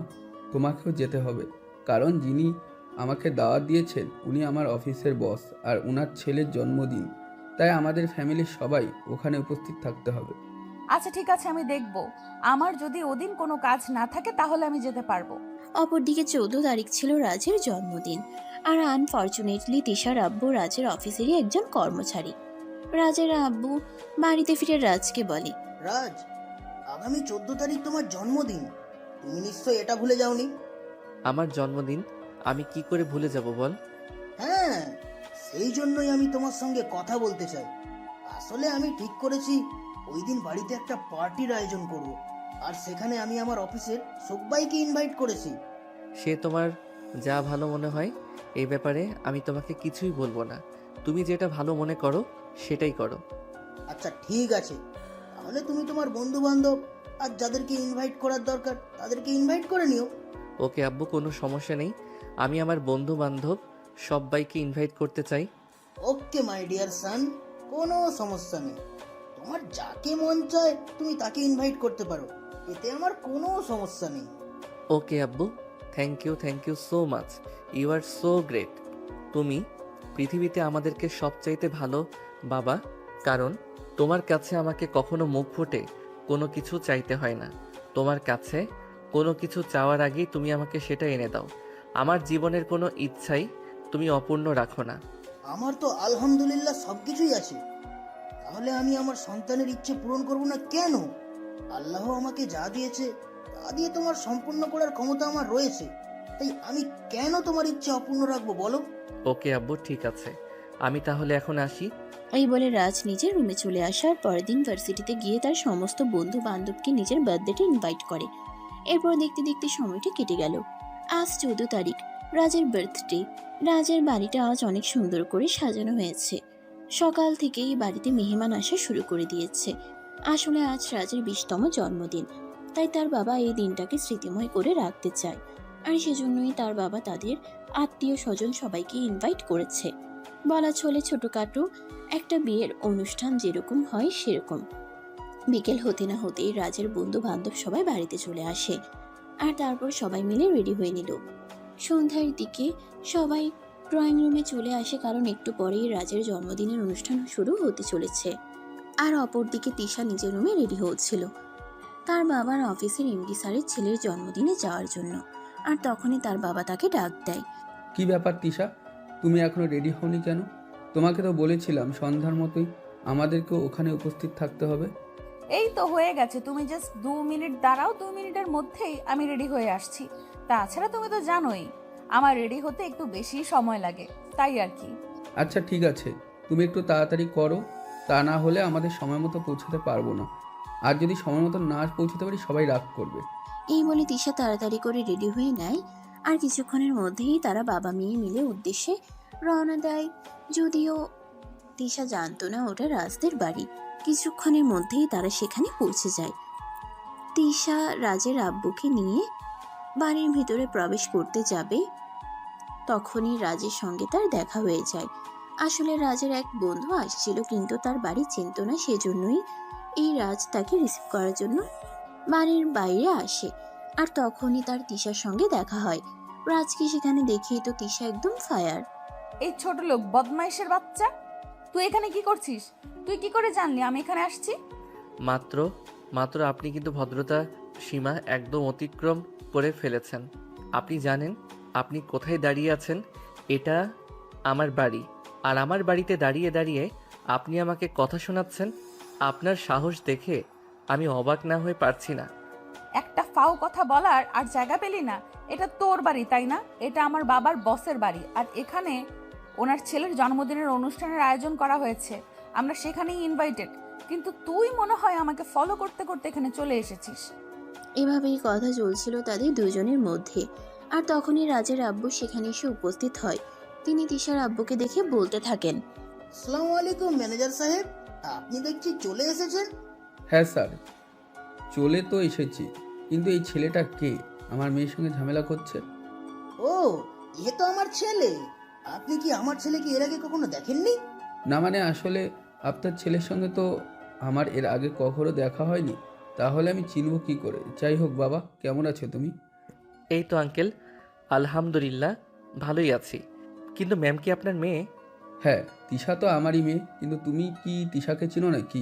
তোমাকেও যেতে হবে, কারণ যিনি আমাকে দাওয়াত দিয়েছেন উনি আমার অফিসের বস আর ওনার ছেলের জন্মদিন, তাই আমাদের ফ্যামিলির সবাই ওখানে উপস্থিত থাকতে হবে। আচ্ছা ঠিক আছে, আমি দেখব। আমার যদি ওদিন কোনো কাজ না থাকে তাহলে আমি যেতে পারবো। অপরদিকে 14 তারিখ ছিল রাজের জন্মদিন। আর আনফর্চুনেটলি তিশার আব্বু রাজের অফিসেরই একজন কর্মচারী। রাজের আব্বু বাড়িতে ফিরে রাজকে বলে, রাজ, আগামী 14 তারিখ তোমার জন্মদিন। তুমি নিশ্চয়ই এটা ভুলে যাওনি? আমার জন্মদিন আমি কি করে ভুলে যাব বল? হ্যাঁ, সেই জন্যই আমি তোমার সঙ্গে কথা বলতে চাই। আসলে আমি ঠিক করেছি ওই দিন বাড়িতে একটা পার্টির আয়োজন করব, আর সেখানে আমি আমার অফিসের সবাইকে ইনভাইট করেছি। সে তোমার যা ভালো মনে হয়, এই ব্যাপারে আমি তোমাকে কিছুই বলবো না। তুমি যেটা ভালো মনে করো সেটাই করো। আচ্ছা ঠিক আছে, তাহলে তুমি তোমার বন্ধু বান্ধব আর যাদেরকে ইনভাইট করার দরকার তাদেরকে ইনভাইট করে নিও। ওকে আব্বু, কোনো সমস্যা নেই। আমি আমার বন্ধু বান্ধব সবাইকে ইনভাইট করতে চাই। ওকে মাই ডিয়ার সান, কোনো সমস্যা নেই। তোমার যাকে মন চায় তুমি তাকে ইনভাইট করতে পারো, এতে আমার কোনো সমস্যা নেই। ওকে আব্বু, thank you so much. You are so great. তুমি পৃথিবীতে আমাদেরকে সবচাইতে ভালো বাবা, কারণ তোমার কাছে আমাকে কখনো মুখ ফুটে কোনো কিছু চাইতে হয় না। তোমার কাছে কোনো কিছু চাওয়ার আগেই তুমি আমাকে সেটা এনে দাও। আমার জীবনের কোনো ইচ্ছাই তুমি অপূর্ণ রাখো না। আমার তো আলহামদুলিল্লাহ সবকিছুই আছে, তাহলে আমি আমার সন্তানের ইচ্ছে পূরণ করব না কেন? আল্লাহ আমাকে যা দিয়েছে তা দিয়ে তোমার সম্পূর্ণ করার ক্ষমতা আমার রয়েছে, তাই আমি কেন তোমার ইচ্ছে অপূর্ণ রাখবো বলো? ওকে আব্বু, ঠিক আছে, আমি তাহলে এখন আসি। এই বলে রাজ নিজের রুমে চলে আসার পরের দিন ভার্সিটিতে গিয়ে তার সমস্ত বন্ধু বান্ধবকে নিজের বার্থডেতে ইনভাইট করে। এরপর দেখতে দেখতে সময়টা কেটে গেল। আজ 14 তারিখ, রাজের বার্থডে। রাজের বাড়িটা আজ অনেক সুন্দর করে সাজানো হয়েছে। সকাল থেকেই বাড়িতে মেহমান আসা শুরু করে দিয়েছে। আসলে আজ রাজের 20তম জন্মদিন, তাই তার বাবা এই দিনটাকে স্মৃতিময় করে রাখতে চায়। আর সেজন্যই তার বাবা তাদের আত্মীয় স্বজন সবাইকে ইনভাইট করেছে। বলা চলে ছোটখাটো একটা বিয়ের অনুষ্ঠান যেরকম হয় সেরকম। বিকেল হতে না হতেই রাজের বন্ধু বান্ধব সবাই বাড়িতে চলে আসে। আর তারপর সবাই মিলে রেডি হয়ে নিল। সন্ধ্যার দিকে সবাই ড্রয়িং রুমে চলে আসে, কারণ একটু পরেই রাজের জন্মদিনের অনুষ্ঠান শুরু হতে চলেছে। আর অপরদিকে তিশা নিজের রুমে রেডি হচ্ছিল তার বাবার অফিসের এমডি স্যারের ছেলের জন্মদিনে যাওয়ার জন্য। আর তখনই তার বাবা তাকে ডাক দেয়। কি ব্যাপার তিশা, তুমি এখনো রেডি হওনি কেন? তোমাকে তো বলেছিলাম সন্ধ্যার মতোই আমাদেরকে ওখানে উপস্থিত থাকতে হবে। এই তো হয়ে গেছে, তুমি জাস্ট 2 মিনিট দাঁড়াও, 2 মিনিটের মধ্যেই আমি রেডি হয়ে আসছি। তাছাড়া তুমি তো জানোই আমার রেডি হতে একটু বেশি সময় লাগে, তাই আর কি। আচ্ছা ঠিক আছে, তুমি একটু তাড়াতাড়ি করো, তা না হলে আমাদের সময় মতো পৌঁছাতে পারবো না। আর যদি সময় মতো না পৌঁছাতে পারি সবাই রাগ করবে। এই বলে তিশা তাড়াতাড়ি করে রেডি হয়ে নেয়। আর কিছুক্ষণের মধ্যেই তারা বাবা মেয়ে মিলে উদ্দেশ্যে রওনা দেয়। যদিও তিশা জানতো না ওটা রাজদের বাড়ি। কিছুক্ষণের মধ্যেই তারা সেখানে পৌঁছে যায়। তিশা রাজের আব্বুকে নিয়ে বাড়ির ভিতরে প্রবেশ করতে যাবে, তখনই রাজের সঙ্গে তার দেখা হয়ে যায়। আসলে রাজের এক বন্ধু আসছিল, কিন্তু তার বাড়ি চিনত না, সেজন্যই এই রাজ তাকে রিসিভ করার জন্য বাড়ির বাইরে আসে। আর তখনই তার তিশার সঙ্গে দেখা হয়। রাজকে সেখানে দেখেই তো তিশা একদম ফায়ার। এই ছোট লোক বদমাইশের বাচ্চা, তুই এখানে কি করছিস? তুই কি করে জানলি আমি এখানে আসছি? মাত্র আপনি কিন্তু ভদ্রতা সীমা একদম অতিক্রম করে ফেলেছেন। আপনি জানেন আপনি কোথায় দাঁড়িয়ে আছেন? এটা আমার বাড়ি, আর আমার বাড়িতে দাঁড়িয়ে দাঁড়িয়ে আপনি আমাকে কথা শোনাচ্ছেন। আপনার সাহস দেখে আমি অবাক না হয়ে পারছি না। একটা ফাও কথা বলার আর জায়গা পেলি না? এটা তোর বাড়ি তাই না? এটা আমার বাবার বসের বাড়ি, আর এখানে ওনার ছেলের জন্মদিনের অনুষ্ঠানের আয়োজন করা হয়েছে। আমরা সেখানেই ইনভাইটেড, কিন্তু তুই মনে হয় আমাকে ফলো করতে করতে এখানে চলে এসেছিস। এভাবেই কথা চলছিল তাদের দুজনের মধ্যে। আর তখনই রাজের আব্বু সেখানে এসে উপস্থিত হয়। তিনি তিশার আব্বুকে দেখে বলতে থাকেন, আসসালামু আলাইকুম ম্যানেজার সাহেব, আপনি দেখছি চলে এসেছেন। হ্যাঁ স্যার, চলে তো এসেছি, কিন্তু এই ছেলেটা কে? আমার মেয়ের সঙ্গে ঝামেলা করছে। ও, এ তো আমার ছেলে। আপনি কি আমার ছেলেকে এর আগে কখনো দেখেননি? না মানে আসলে আপনার ছেলের সঙ্গে তো আমার এর আগে কখনো দেখা হয়নি, তাহলে আমি চিনব কি করে? যাই হোক বাবা, কেমন আছো তুমি? এই তো আঙ্কেল, আলহামদুলিল্লাহ ভালোই আছি। কিন্তু ম্যাম কি আপনার মেয়ে? হ্যাঁ, তিশা তো আমারই মেয়ে, কিন্তু তুমি কি তিশাকে চিনো নাকি?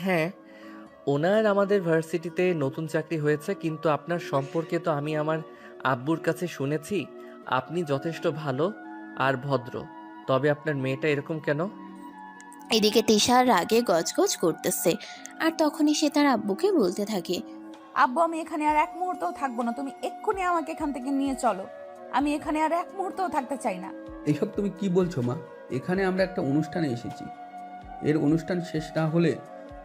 হ্যাঁ, ওনার আমাদের ভার্সিটিতে নতুন চাকরি হয়েছে, কিন্তু আপনার সম্পর্কে তো আমি আমার আব্বুর কাছে শুনেছি আপনি যথেষ্ট ভালো আর ভদ্র। তবে আপনার মেয়েটা এরকম কেন? এদিকে তিশার রাগে গজগজ করতেছে। আর তখনই সে তার আব্বুকে বলতে থাকে, আব্বু, আমি এখানে আর এক মুহূর্তও থাকবো না। তুমি এক্ষুনি আমাকে এখান থেকে নিয়ে চলো। আমি এখানে আর এক মুহূর্তও থাকতে চাই না। এইসব তুমি কি বলছো মা? এখানে আমরা একটা অনুষ্ঠানে এসেছি, এর অনুষ্ঠান শেষ না হলে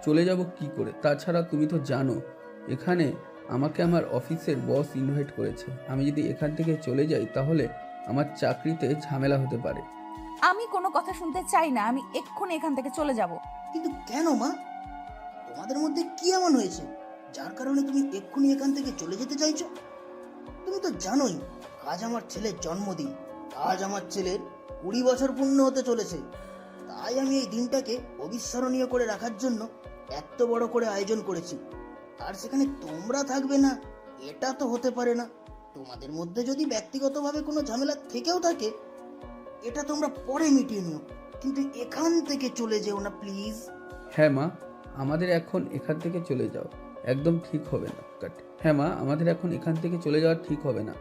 চলে যাব কি করে? তাছাড়া তুমি তো জানো এখানে আমাকে আমার অফিসের বস ইনভাইট করেছে। আমি যদি এখান থেকে চলে যাই তাহলে আমার চাকরিতে ঝামেলা হতে পারে। আমি কোনো কথা শুনতে চাই না। আমি এক্ষুনি এখান থেকে চলে যাব। কিন্তু কেন মা? তোমাদের মধ্যে কি এমন হয়েছে যার কারণে তুমি এক্ষুনি এখান থেকে চলে যেতে চাইছো? তুমি তো জানোই আজ আমার ছেলের জন্মদিন। আজ আমার ছেলের 20 বছর পূর্ণ হতে চলেছে। তাই আমি এই দিনটাকে অবিস্মরণীয় করে রাখার জন্য এত বড় করে আয়োজন করেছি। আর সেখানে তোমরা থাকবে না, এটা তো হতে পারে না। তোমাদের মধ্যে যদি ব্যক্তিগতভাবে কোনো ঝামেলা থেকেও থাকে, এটা তোমরা পরে মিটিয়ে নিও, কিন্তু এখান থেকে চলে যেও না প্লিজ। হ্যাঁ মা, আমাদের এখন এখান থেকে চলে যাও একদম ঠিক হবে না। হ্যাঁ মা, আমাদের এখন এখান থেকে চলে যাওয়া ঠিক হবে না।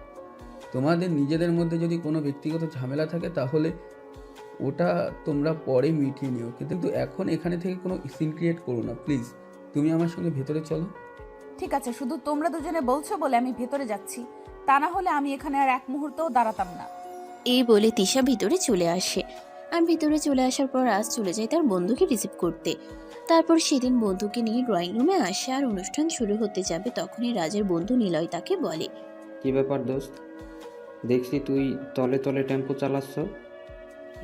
তোমাদের নিজেদের মধ্যে যদি কোনো ব্যক্তিগত ঝামেলা থাকে তাহলে ওটা তোমরা পরে মিটিয়ে নিও, কিন্তু এখন এখানে থেকে কোনো সিন ক্রিয়েট করো না প্লিজ। তুমি আমার সঙ্গে ভেতরে চলো। ঠিক আছে, শুধু তোমরা দুজনে বলছো বলে আমি ভেতরে যাচ্ছি। তা না হলে আমি এখানে আর এক মুহূর্তও দাঁড়াতাম না। এই বলে তিশা ভিতরে চলে আসে। আর ভিতরে চলে আসার পর রাজ চলে যায় তার বন্ধুকে রিসিভ করতে। তারপর সেদিন বন্ধুকে নিয়ে ড্রয়িং রুমে আসে। আর অনুষ্ঠান শুরু হতে যাবে তখনই রাজের বন্ধু নিলয় তাকে বলে, কি ব্যাপার দোস্ত? দেখছি তুই তলে তলে টেম্পো চালাচ্ছ।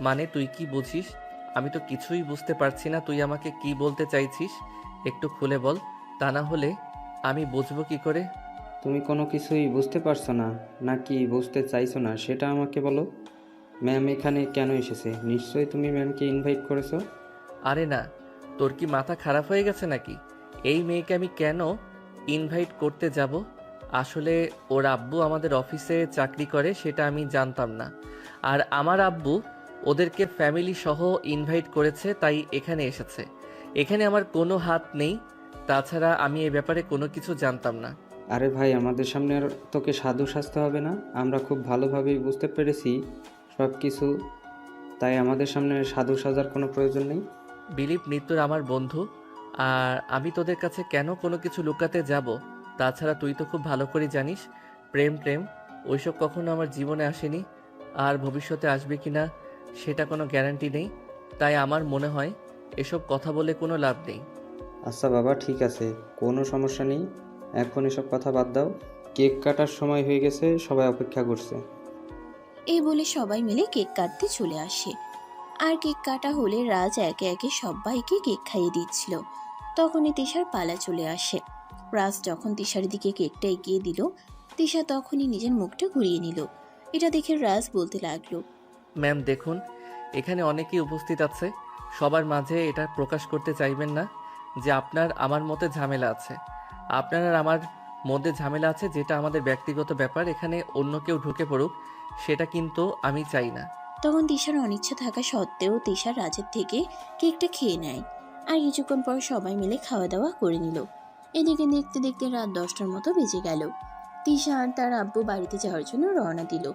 মানে তুই কি বুঝিস? আমি তো কিছুই বুঝতে পারছি না। তুই আমাকে কি বলতে চাইছিস একটু খুলে বল, তা না হলে আমি বুঝবো কি করে? তুমি কোনো কিছুই বুঝতে পারছো না নাকি বুঝতে চাইছো না সেটা আমাকে বলো। ম্যাম এখানে কেন এসেছে? নিশ্চয়ই তুমি ম্যামকে ইনভাইট করেছো। আরে না, তোর কি মাথা খারাপ হয়ে গেছে নাকি? এই মেয়েকে আমি কেন ইনভাইট করতে যাব? আসলে ওর আব্বু আমাদের অফিসে চাকরি করে, সেটা আমি জানতাম না। আর আমার আব্বু ওদেরকে ফ্যামিলি সহ ইনভাইট করেছে, তাই এখানে এসেছে। এখানে আমার কোনো হাত নেই। তাছাড়া আমি এ ব্যাপারে কোনো কিছু জানতাম না। আরে ভাই, আমাদের সামনে আর তোকে সাধু সাজতে হবে না। আমরা খুব ভালোভাবেই বুঝতে পেরেছি সব কিছু, তাই আমাদের সামনে সাধু সাজার কোনো প্রয়োজন নেই। দিলীপ মৃত্যুর আমার বন্ধু, আর আমি তোদের কাছে কেন কোনো কিছু লুকাতে যাব? তাছাড়া তুই তো খুব ভালো করে জানিস প্রেম প্রেম ওইসব কখনো আমার জীবনে আসেনি, আর ভবিষ্যতে আসবে কি না সেটা কোনো গ্যারান্টি নেই। তাই আমার মনে হয় এসব কথা বলে কোনো লাভ নেই। আচ্ছা বাবা, ঠিক আছে, কোনো সমস্যা নেই। এখন এসব কথা বাদ দাও। কেক কাটার সময় হয়ে গেছে, সবাই অপেক্ষা করছে। এই বলে সবাই মিলে কেক কাটতে চলে আসে। আর কেক কাটা হলে রাজ একে একে সবাইকে কেক খাইয়ে দিচ্ছিল। তখনই তিশার পালা চলে আসে। রাজ যখন তিশার দিকে কেকটা এগিয়ে দিল, তিশা তখনই নিজের মুখটা ঘুরিয়ে নিল। এটা দেখে রাজ বলতে লাগলো, ম্যাম দেখুন, এখানে অনেকেই উপস্থিত আছে। সবার মাঝে এটা প্রকাশ করতে চাইবেন না যে আপনার আমার মধ্যে ঝামেলা আছে। আপনার আর আমার মধ্যে ঝামেলা আছে, যেটা আমাদের ব্যক্তিগত ব্যাপার। এখানে অন্য কেউ ঢুকে পড়ুক সেটা কিন্তু আমি চাই না। তখন তিশার অনিচ্ছা থাকা সত্ত্বেও তিশা রাজের থেকে কেকটা খেয়ে নেয়। আর কিছুক্ষণ পর সবাই মিলে খাওয়া দাওয়া করে নিল। এদিকে দেখতে দেখতে রাত 10টার মতো বেজে গেল। তিশা আর তার আব্বু বাড়িতে যাওয়ার জন্য রওনা দিল,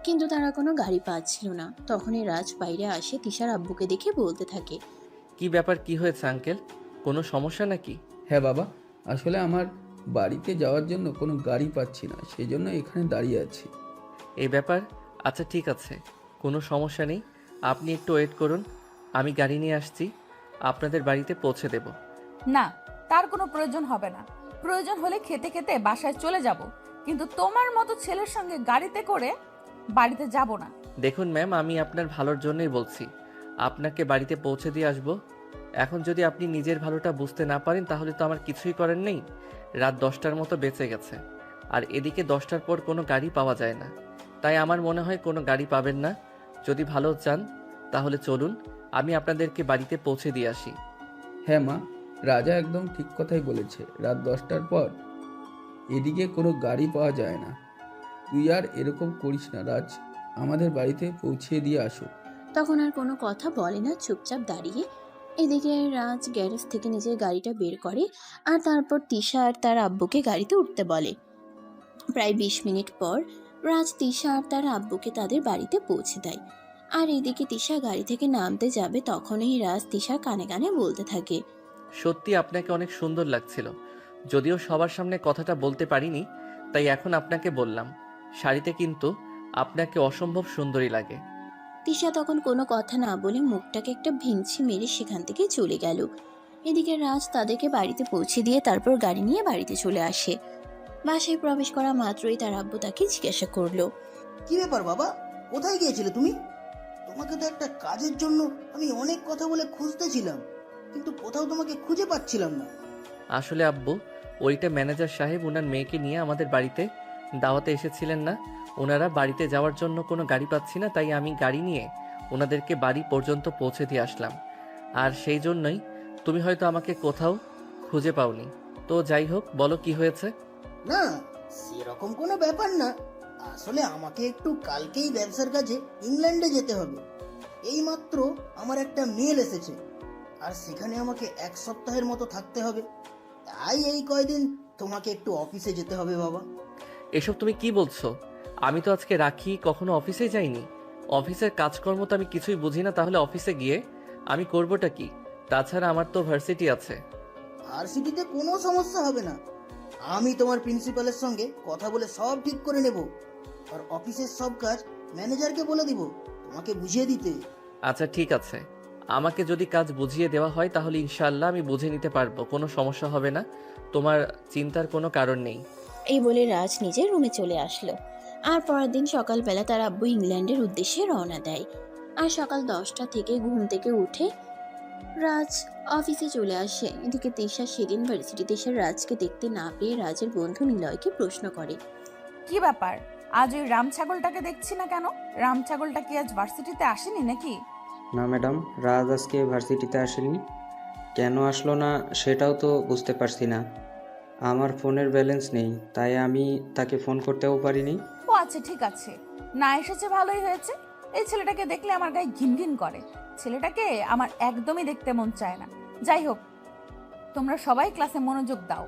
কিন্তু তারা কোনো গাড়ি পাচ্ছিল না। তখনই রাজ বাইরে আসে তিশার আব্বুকে দেখে বলতে থাকে, কি ব্যাপার, কি হয়েছে আঙ্কেল? কোনো সমস্যা নাকি? হ্যাঁ বাবা, আসলে আমার বাড়িতে যাওয়ার জন্য কোনো গাড়ি পাচ্ছি না, সেই জন্য এখানে দাঁড়িয়ে আছি। এই ব্যাপার, আচ্ছা ঠিক আছে, কোনো সমস্যা নেই, আপনি একটু ওয়েট করুন, আমি গাড়ি নিয়ে আসছি, আপনাদের বাড়িতে পৌঁছে দেব। না, তার কোনো প্রয়োজন হবে না। প্রয়োজন হলে খেতে খেতে বাসায় চলে যাব, কিন্তু তোমার মতো ছেলের সঙ্গে গাড়িতে করে বাড়িতে যাব না। দেখুন ম্যাম, আমি আপনার ভালোর জন্যই বলছি, আপনাকে বাড়িতে পৌঁছে দিয়ে আসবো। এখন যদি আপনি নিজের ভালোটা বুঝতে না পারেন তাহলে তো আমার কিছুই করার নেই। রাত 10টার মতো বেঁচে গেছে, আর এদিকে 10টার পর কোনো গাড়ি পাওয়া যায় না, তাই আমার মনে হয় কোনো গাড়ি পাবেন না। যদি ভালো চান তাহলে চলুন, আমি আপনাদেরকে বাড়িতে পৌঁছে দিয়ে আসি। হ্যাঁ মা, রাজা একদম ঠিক কথাই বলেছে, রাত 10টার পর এদিকে কোনো গাড়ি পাওয়া যায় না। তুই আর এরকম করিস না রাজ, আমাদের বাড়িতে পৌঁছিয়ে দিয়ে আসো। তখন আর কোনো কথা বলে না, চুপচাপ দাঁড়িয়ে। এদিকে রাজ গ্যারেজ থেকে নিজের গাড়িটা বের করে আর তারপর তিশা আর তার আব্বুকে গাড়িতে উঠতে বলে। প্রায় 20 মিনিট পর রাজ তিশা আর তার আব্বুকে তাদের বাড়িতে পৌঁছে দেয়। আর এদিকে তিশা গাড়ি থেকে নামতে যাবে, তখনই রাজ তিশার কানে কানে বলতে থাকে, সত্যি আপনাকে অনেক সুন্দর লাগছিল, যদিও সবার সামনে কথাটা বলতে পারিনি, তাই এখন আপনাকে বললাম। শাড়িতে কিন্তু আপনাকে অসম্ভব সুন্দরী লাগে। তিশা তখন কোনো কথা না বলে মুখটাকে একটা ভিঞ্চি মেরে সেখান থেকে চলে গেল। এদিকে রাজ তাদেরকে বাড়িতে পৌঁছে দিয়ে তারপর গাড়ি নিয়ে বাড়িতে চলে আসে। বাসায় প্রবেশ করা মাত্রই তার আব্বু তাকে জিজ্ঞাসা করলো, কি ব্যাপার বাবা, কোথায় গিয়েছিলে তুমি? তোমাকে তো একটা কাজের জন্য আমি অনেক কথা বলে খুঁজতেছিলাম, কিন্তু কোথাও তোমাকে খুঁজে পাচ্ছিলাম না। আসলে আব্বু, ওইটা ম্যানেজার সাহেব ওনার মেয়েকে নিয়ে আমাদের বাড়িতে দাওয়াতে এসেছিলেন না, ওনারা বাড়িতে যাওয়ার জন্য কোনো গাড়ি পাচ্ছি না, তাই আমি গাড়ি নিয়ে ওনাদেরকে বাড়ি পর্যন্ত পৌঁছে দিয়ে আসলাম। আর সেই জন্যই তুমি হয়তো আমাকে কোথাও খুঁজে পাওনি। তো যাই হোক, বলো কি হয়েছে? না, সেরকম কোনো ব্যাপার না। আসলে আমাকে একটু কালকেই ব্যবসার কাজে ইংল্যান্ডে যেতে হবে। এইমাত্র আমার একটা মেল এসেছে, আর সেখানে আমাকে 1 সপ্তাহের মতো থাকতে হবে। তাই এই কয়দিন তোমাকে একটু অফিসে যেতে হবে বাবা। এসব তুমি কি বলছো? আমি তো আজকে রাখি কখনো অফিসে যাইনি। অফিসের কাজকর্ম তো আমি কিছুই বুঝি না, তাহলে অফিসে গিয়ে আমি করবোটা কি? তাছাড়া আমার তো ভার্সিটি আছে। আর সিটিতে কোনো সমস্যা হবে না, আমি তোমার প্রিন্সিপালের সঙ্গে কথা বলে সব ঠিক করে নেব। আর অফিসের সব কাজ ম্যানেজারকে বলে দিব তোমাকে বুঝিয়ে দিতে। আচ্ছা ঠিক আছে, আমাকে যদি কাজ বুঝিয়ে দেওয়া হয় তাহলে ইনশাআল্লাহ আমি বুঝে নিতে পারবো, কোনো সমস্যা হবে না, তোমার চিন্তার কোনো কারণ নেই। এই বলে রাজ নিজের রুমে চলে আসলো। আর পরের দিন সকালবেলা তার আব্বু ইংল্যান্ডের উদ্দেশ্যে রওনা দেয়। আর সকাল 10টা থেকে ঘুম থেকে উঠে রাজ অফিসে চলে আসে। এদিকে তিশা সেদিন ভার্সিটিতে এসে রাজকে দেখতে না পেয়ে রাজের বন্ধু নিলয়কে প্রশ্ন করে, কি ব্যাপার, আজ ওই রাম ছাগলটাকে দেখছি না কেন? রাম ছাগলটা কি আজ ভার্সিটিতে আসেনি নাকি? না ম্যাডাম, রাজ আজকে ভার্সিটিতে আসেনি। কেন আসলো না সেটাও তো বুঝতে পারছি না। আমার ফোনের ব্যালেন্স নেই, তাই আমি তাকে ফোন করতেও পারিনি। ও আচ্ছা ঠিক আছে, না এসেছে ভালোই হয়েছে। এই ছেলেটাকে দেখলে আমার গায়ে ঘিন ঘিন করে, ছেলেটাকে আমার একদমই দেখতে মন চায় না। যাই হোক, তোমরা সবাই ক্লাসে মনোযোগ দাও।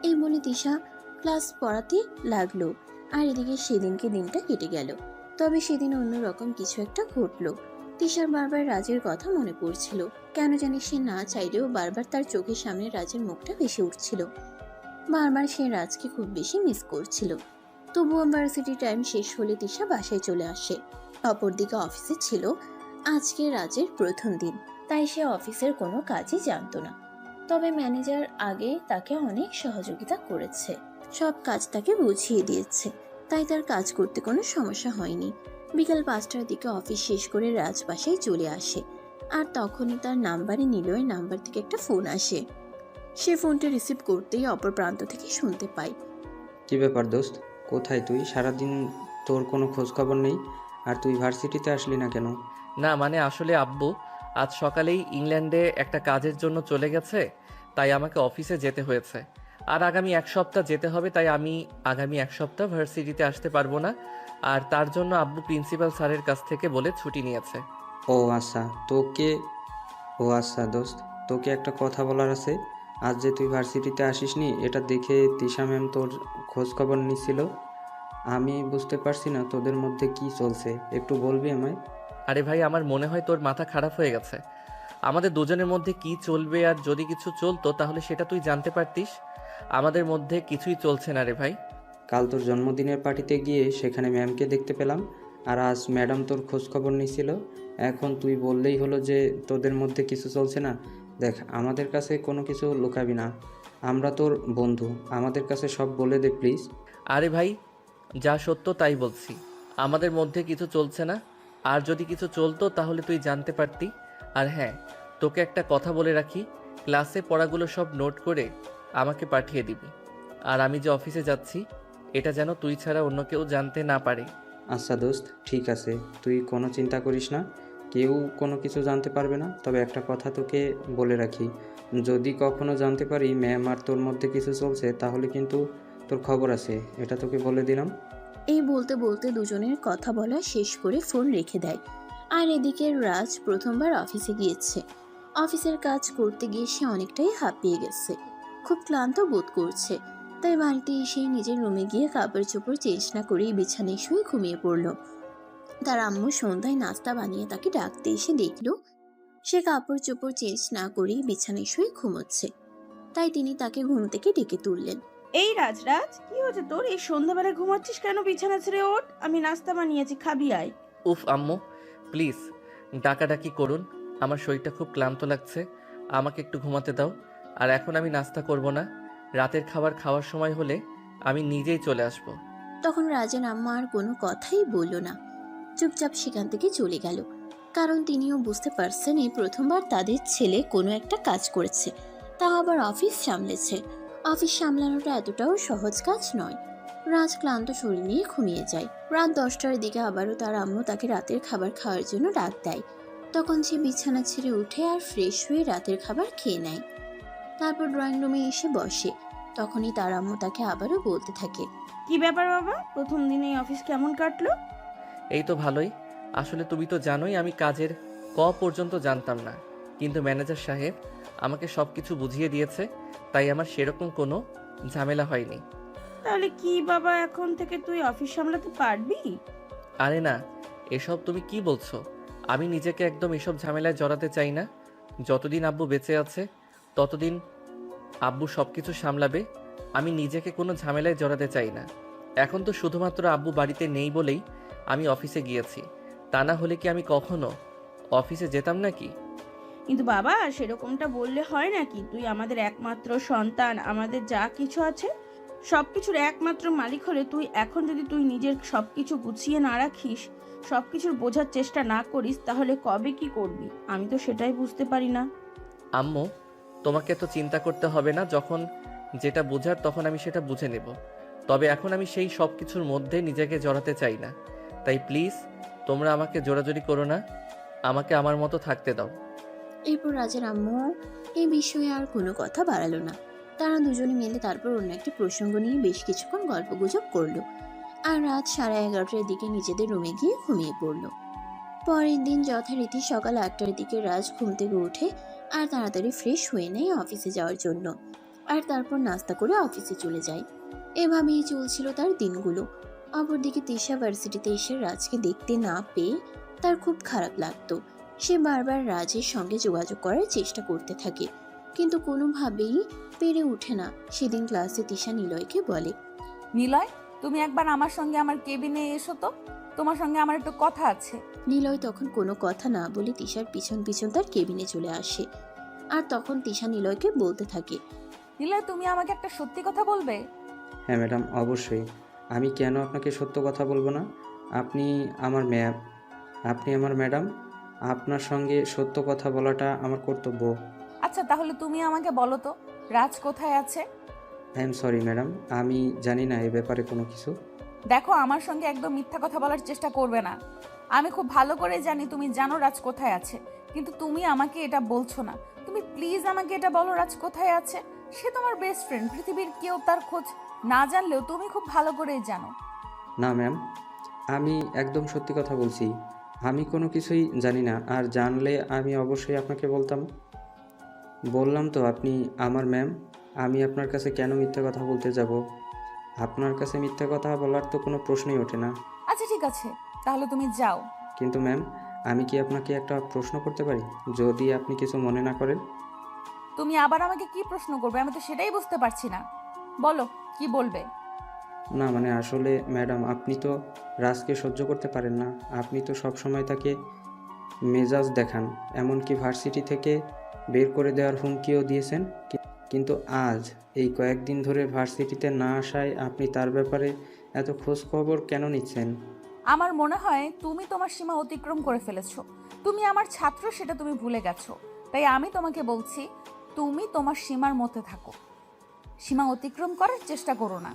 এই বলে তিশা ক্লাস পড়াতে লাগলো। আর এদিকে সেদিনকে দিনটা কেটে গেল। তবে সেদিন অন্যরকম কিছু একটা ঘটলো। তিশার বারবার রাজের কথা মনে পড়ছিল। কেন জানি সে না চাইলেও বারবার তার চোখের সামনে রাজের মুখটা ভেসে উঠছিল। বারবার সে রাজকে খুব বেশি মিস করছিল। তবুও ভার্সিটি টাইম শেষ হলে তিশা বাসায় চলে আসে। অপরদিকে অফিসে ছিল আজকে রাজের প্রথম দিন, তাই সে অফিসের কোনো কাজই জানতো না। তবে ম্যানেজার আগে তাকে অনেক সহযোগিতা করেছে, সব কাজ তাকে বুঝিয়ে দিয়েছে, তাই তার কাজ করতে কোনো সমস্যা হয়নি। বিকাল 5টার দিকে অফিস শেষ করে রাজ বাসায় চলে আসে। আর তখনই তার নাম্বারে নিলয়ের নাম্বার থেকে একটা ফোন আসে। সে ফোনটা রিসিভ করতেই অপর প্রান্ত থেকে শুনতে পায়, কি ব্যাপার দোস্ত, কোথায় তুই? সারাদিন তোর কোনো খোঁজ খবর নেই, আর তুই ভার্সিটিতে আসলি না কেন? না মানে আসলে আব্বু আজ সকালেই ইংল্যান্ডে একটা কাজের জন্য চলে গেছে, তাই আমাকে অফিসে যেতে হয়েছে। আর আগামী 1 সপ্তাহ যেতে হবে, তাই আমি আগামী 1 সপ্তাহ ভার্সিটিতে আসতে পারবো না। আর তার জন্য আব্বু প্রিন্সিপাল স্যারের কাছ থেকে বলে ছুটি নিয়েছে। ও আচ্ছা, তোকে ও আচ্ছা দোস্ত, তোকে একটা কথা বলার আছে। আজ যে তুই ভার্সিটিতে আসিসনি এটা দেখে তিশা ম্যাম তোর খোঁজ খবর নিচ্ছিল। আমি বুঝতে পারছি না তোদের মধ্যে কি চলছে, একটু বলবি আমায়? আরে ভাই, আমার মনে হয় তোর মাথা খারাপ হয়ে গেছে। আমাদের দুজনের মধ্যে কি চলবে, আর যদি কিছু চলতো তাহলে সেটা তুই জানতে পারতিস। আমাদের মধ্যে কিছুই চলছে না রে ভাই। কাল তোর জন্মদিনের পার্টিতে গিয়ে সেখানে ম্যামকে দেখতে পেলাম, আর আজ ম্যাডাম তোর খোঁজ খবর নিছিল। এখন তুই বললেই হলো যে তোদের মধ্যে কিছু চলছে না। দেখ, আমাদের কাছে কোনো কিছু লুকাবি না, আমরা তোর বন্ধু, আমাদের কাছে সব বলে দে প্লিজ। আরে ভাই, যা সত্য তাই বলছি। আমাদের মধ্যে কিছু চলছে না, আর যদি কিছু চলতো তাহলে তুই জানতে পারতি। আর হ্যাঁ, তোকে একটা কথা বলে রাখি, ক্লাসে পড়াগুলো সব নোট করে আমাকে পাঠিয়ে দিবি। আর আমি যে অফিসে যাচ্ছি এটা যেন তুই ছাড়া অন্য কেউ জানতে না পারে। আচ্ছা দোস্ত, ঠিক আছে, তুই কোনো চিন্তা করিস না, কেউ কোনো কিছু জানতে পারবে না। তবে একটা কথা তোকে বলে রাখি, যদি কখনো জানতে পারি ম্যাম আর তোর মধ্যে কিছু চলছে তাহলে কিন্তু তোর খবর আছে, এটা তোকে বলে দিলাম। এই বলতে বলতে দুজনের কথা বলা শেষ করে ফোন রেখে দেয়। আর এদিকে রাজ প্রথমবার অফিসে গিয়েছে। অফিসের কাজ করতে গিয়ে সে অনেকটাই হাঁপিয়ে গেছে, খুব ক্লান্ত বোধ করছে। তাই বাড়িতে এসেই নিজের রুমে গিয়ে কাপড় চোপড় চেঞ্জ না করেই বিছানায় শুয়ে ঘুমিয়ে পড়ল। তার আম্মু সন্ধ্যায় নাস্তা বানিয়ে তাকে ডাকতে এসে দেখল সে কাপড় চোপড় চেঞ্জ না করেই বিছানায় শুয়ে ঘুমোচ্ছে। তাই তিনি তাকে ঘুম থেকে ডেকে তুললেন। এই রাজ, কি হচ্ছে তোর? এই সন্ধ্যাবেলায় ঘুমাচ্ছিস কেন? বিছানা ছেড়ে ওঠ, আমি নাস্তা বানিয়েছি, খাবি আয়। উফ আম্মু, প্লিজ ডাকাডাকি করুন, আমার শরীরটা খুব ক্লান্ত লাগছে, আমাকে একটু ঘুমাতে দাও। আর এখন আমি নাস্তা করব না, রাতের খাবার খাওয়ার সময় হলে আমি নিজেই চলে আসব। তখন রাজের আম্মা আর কোনো কথাই বলল না, চুপচাপ সেখান থেকে চলে গেল। কারণ তিনিও বুঝতে পারছেন এই প্রথমবার তাদের ছেলে কোনো একটা কাজ করেছে, তাও আবার অফিস সামলেছে। অফিস সামলানোটা এতটাও সহজ কাজ নয়। রাজ ক্লান্ত শরীর নিয়ে ঘুমিয়ে যায়। রাত 10টার দিকে আবারও তার আম্মু তাকে রাতের খাবার খাওয়ার জন্য ডাক দেয়। তখন সে বিছানা ছেড়ে উঠে আর ফ্রেশ হয়ে রাতের খাবার খেয়ে নেয়। তারপর ড্রয়িং রুমে এসে বসে। তখনই তার আম্মু তাকে আবারও বলতে থাকে, কি ব্যাপার বাবা, প্রথম দিনেই অফিস কেমন কাটলো? এই তো ভালোই। আসলে তুমি তো জানোই আমি কাজের পর্যন্ত জানতাম না, কিন্তু ম্যানেজার সাহেব আমাকে সব কিছু বুঝিয়ে দিয়েছে, তাই আমার সেরকম কোনো ঝামেলা হয়নি। তাহলে কি বাবা, এখন থেকে তুই অফিস সামলাতে পারবি? আরে না, এসব তুমি কি বলছো? আমি নিজেকে একদম এসব ঝামেলায় জড়াতে চাই না। যতদিন আব্বু বেঁচে আছে ততদিন আব্বু সব কিছু সামলাবে, আমি নিজেকে কোনো ঝামেলায় জড়াতে চাই না। এখন তো শুধুমাত্র আব্বু বাড়িতে নেই বলেই আমি অফিসে গিয়েছি, তা না হলে কি আমি কখনো অফিসে যেতাম নাকি? কিন্তু বাবা, সেরকমটা বললে হয় নাকি? তুই আমাদের একমাত্র সন্তান, আমাদের যা কিছু আছে সবকিছুর একমাত্র মালিক হলে তুই এখন যদি তুই নিজের সবকিছু গুছিয়ে না রাখিস, সবকিছুর বোঝার চেষ্টা না করিস, তাহলে কবে কি করবি? আমি তো সেটাই বুঝতে পারি না। আম্মু, তোমাকে তো চিন্তা করতে হবে না, যখন যেটা বোঝার তখন আমি সেটা বুঝে নেব। তবে এখন আমি সেই সব কিছুর মধ্যে নিজেকে জড়াতে চাই না, তাই প্লিজ তোমরা আমাকে জোরাজোরি করো না, আমাকে আমার মতো থাকতে দাও। এরপর রাজের আম্মু এই বিষয়ে আর কোনো কথা বাড়ালো না। তারা দুজনে মিলে তারপর অন্য একটি প্রসঙ্গ নিয়ে বেশ কিছুক্ষণ গল্পগুজব করলো। আর রাত 11:30টার দিকে নিজেদের রুমে গিয়ে ঘুমিয়ে পড়ল। পরের দিন যথারীতি সকাল 8টার দিকে রাজ ঘুম থেকে উঠে আর তাড়াতাড়ি ফ্রেশ হয়ে নেয় অফিসে যাওয়ার জন্য। আর তারপর নাস্তা করে অফিসে চলে যায়। এভাবেই চলছিল তার দিনগুলো। অপরদিকে তিশা ভার্সিটিতে এসে রাজকে দেখতে না পেয়ে তার খুব খারাপ লাগতো। সে বারবার রাজের সঙ্গে যোগাযোগ করার চেষ্টা করতে থাকে, কিন্তু কোনোভাবেই পেরে ওঠে না। সেদিন ক্লাসে তিশা নিলয়কে বলে, নিলয়, তুমি একবার আমার সঙ্গে আমার কেবিনে এসো তো, তোমার সঙ্গে আমার একটু কথা আছে। নিলয় তখন কোনো কথা না বলে তিশার পিছন পিছন তার কেবিনে চলে আসে। আর তখন তিশা নিলয়কে বলতে থাকে, নিলয়, তুমি আমাকে একটা সত্যি কথা বলবে? হ্যাঁ ম্যাডাম, অবশ্যই। আমি কেন আপনাকে সত্য কথা বলবো না? আপনি আমার ম্যাডাম, আপনার সঙ্গে সত্য কথা বলাটা আমার কর্তব্য। আচ্ছা, তাহলে তুমি আমাকে বলো তো, রাজ কোথায় আছে? আই এম সরি ম্যাডাম, আমি জানি না এ ব্যাপারে কোনো কিছু। দেখো, আমার সঙ্গে একদম মিথ্যা কথা বলার চেষ্টা করবে না। আমি খুব ভালো করে জানি তুমি জানো রাজ কোথায় আছে, কিন্তু তুমি আমাকে এটা বলছো না। তুমি প্লিজ আমাকে এটা বলো, রাজ কোথায় আছে? সে তোমার বেস্ট ফ্রেন্ড, পৃথিবীর কেউ তার খোঁজ না জানলেও তুমি খুব ভালো করেই জানো। না ম্যাম, আমি একদম সত্যি কথা বলছি। আমি কোনো কিছুই জানি না, আর জানলে আমি অবশ্যই আপনাকে বলতাম। বললাম তো আপনি আমার ম্যাম। আমি আপনার কাছে কেন মিথ্যা কথা বলতে যাব? আপনার কাছে মিথ্যা কথা বলার তো কোনো প্রশ্নই ওঠে না। আচ্ছা ঠিক আছে, তাহলে তুমি যাও। কিন্তু ম্যাম, আমি কি আপনাকে একটা প্রশ্ন করতে পারি, যদি আপনি কিছু মনে না করেন? তুমি আবার আমাকে কি প্রশ্ন করবে? আমি তো সেটাই বুঝতে পারছি না। বলো, কি বলবে? না মানে আসলে ম্যাডাম, আপনি তো রাজকে সহ্য করতে পারেন না। আপনি তো সব সময় তাকে মেজাজ দেখান, এমনকি ভার্সিটি থেকে বের করে দেওয়ার হুমকিও দিয়েছেন। কিন্তু আজ এই কয়েকদিন ধরে ভার্সিটিতে না আসায় আপনি তার ব্যাপারে এত খোঁজ খবর কেন নিচ্ছেন? আমার মনে হয় তুমি তোমার সীমা অতিক্রম করে ফেলেছো। তুমি আমার ছাত্র, সেটা তুমি ভুলে গেছো। তাই আমি তোমাকে বলছি, তুমি তোমার সীমার মধ্যে থাকো, সীমা অতিক্রম করার চেষ্টা করো না।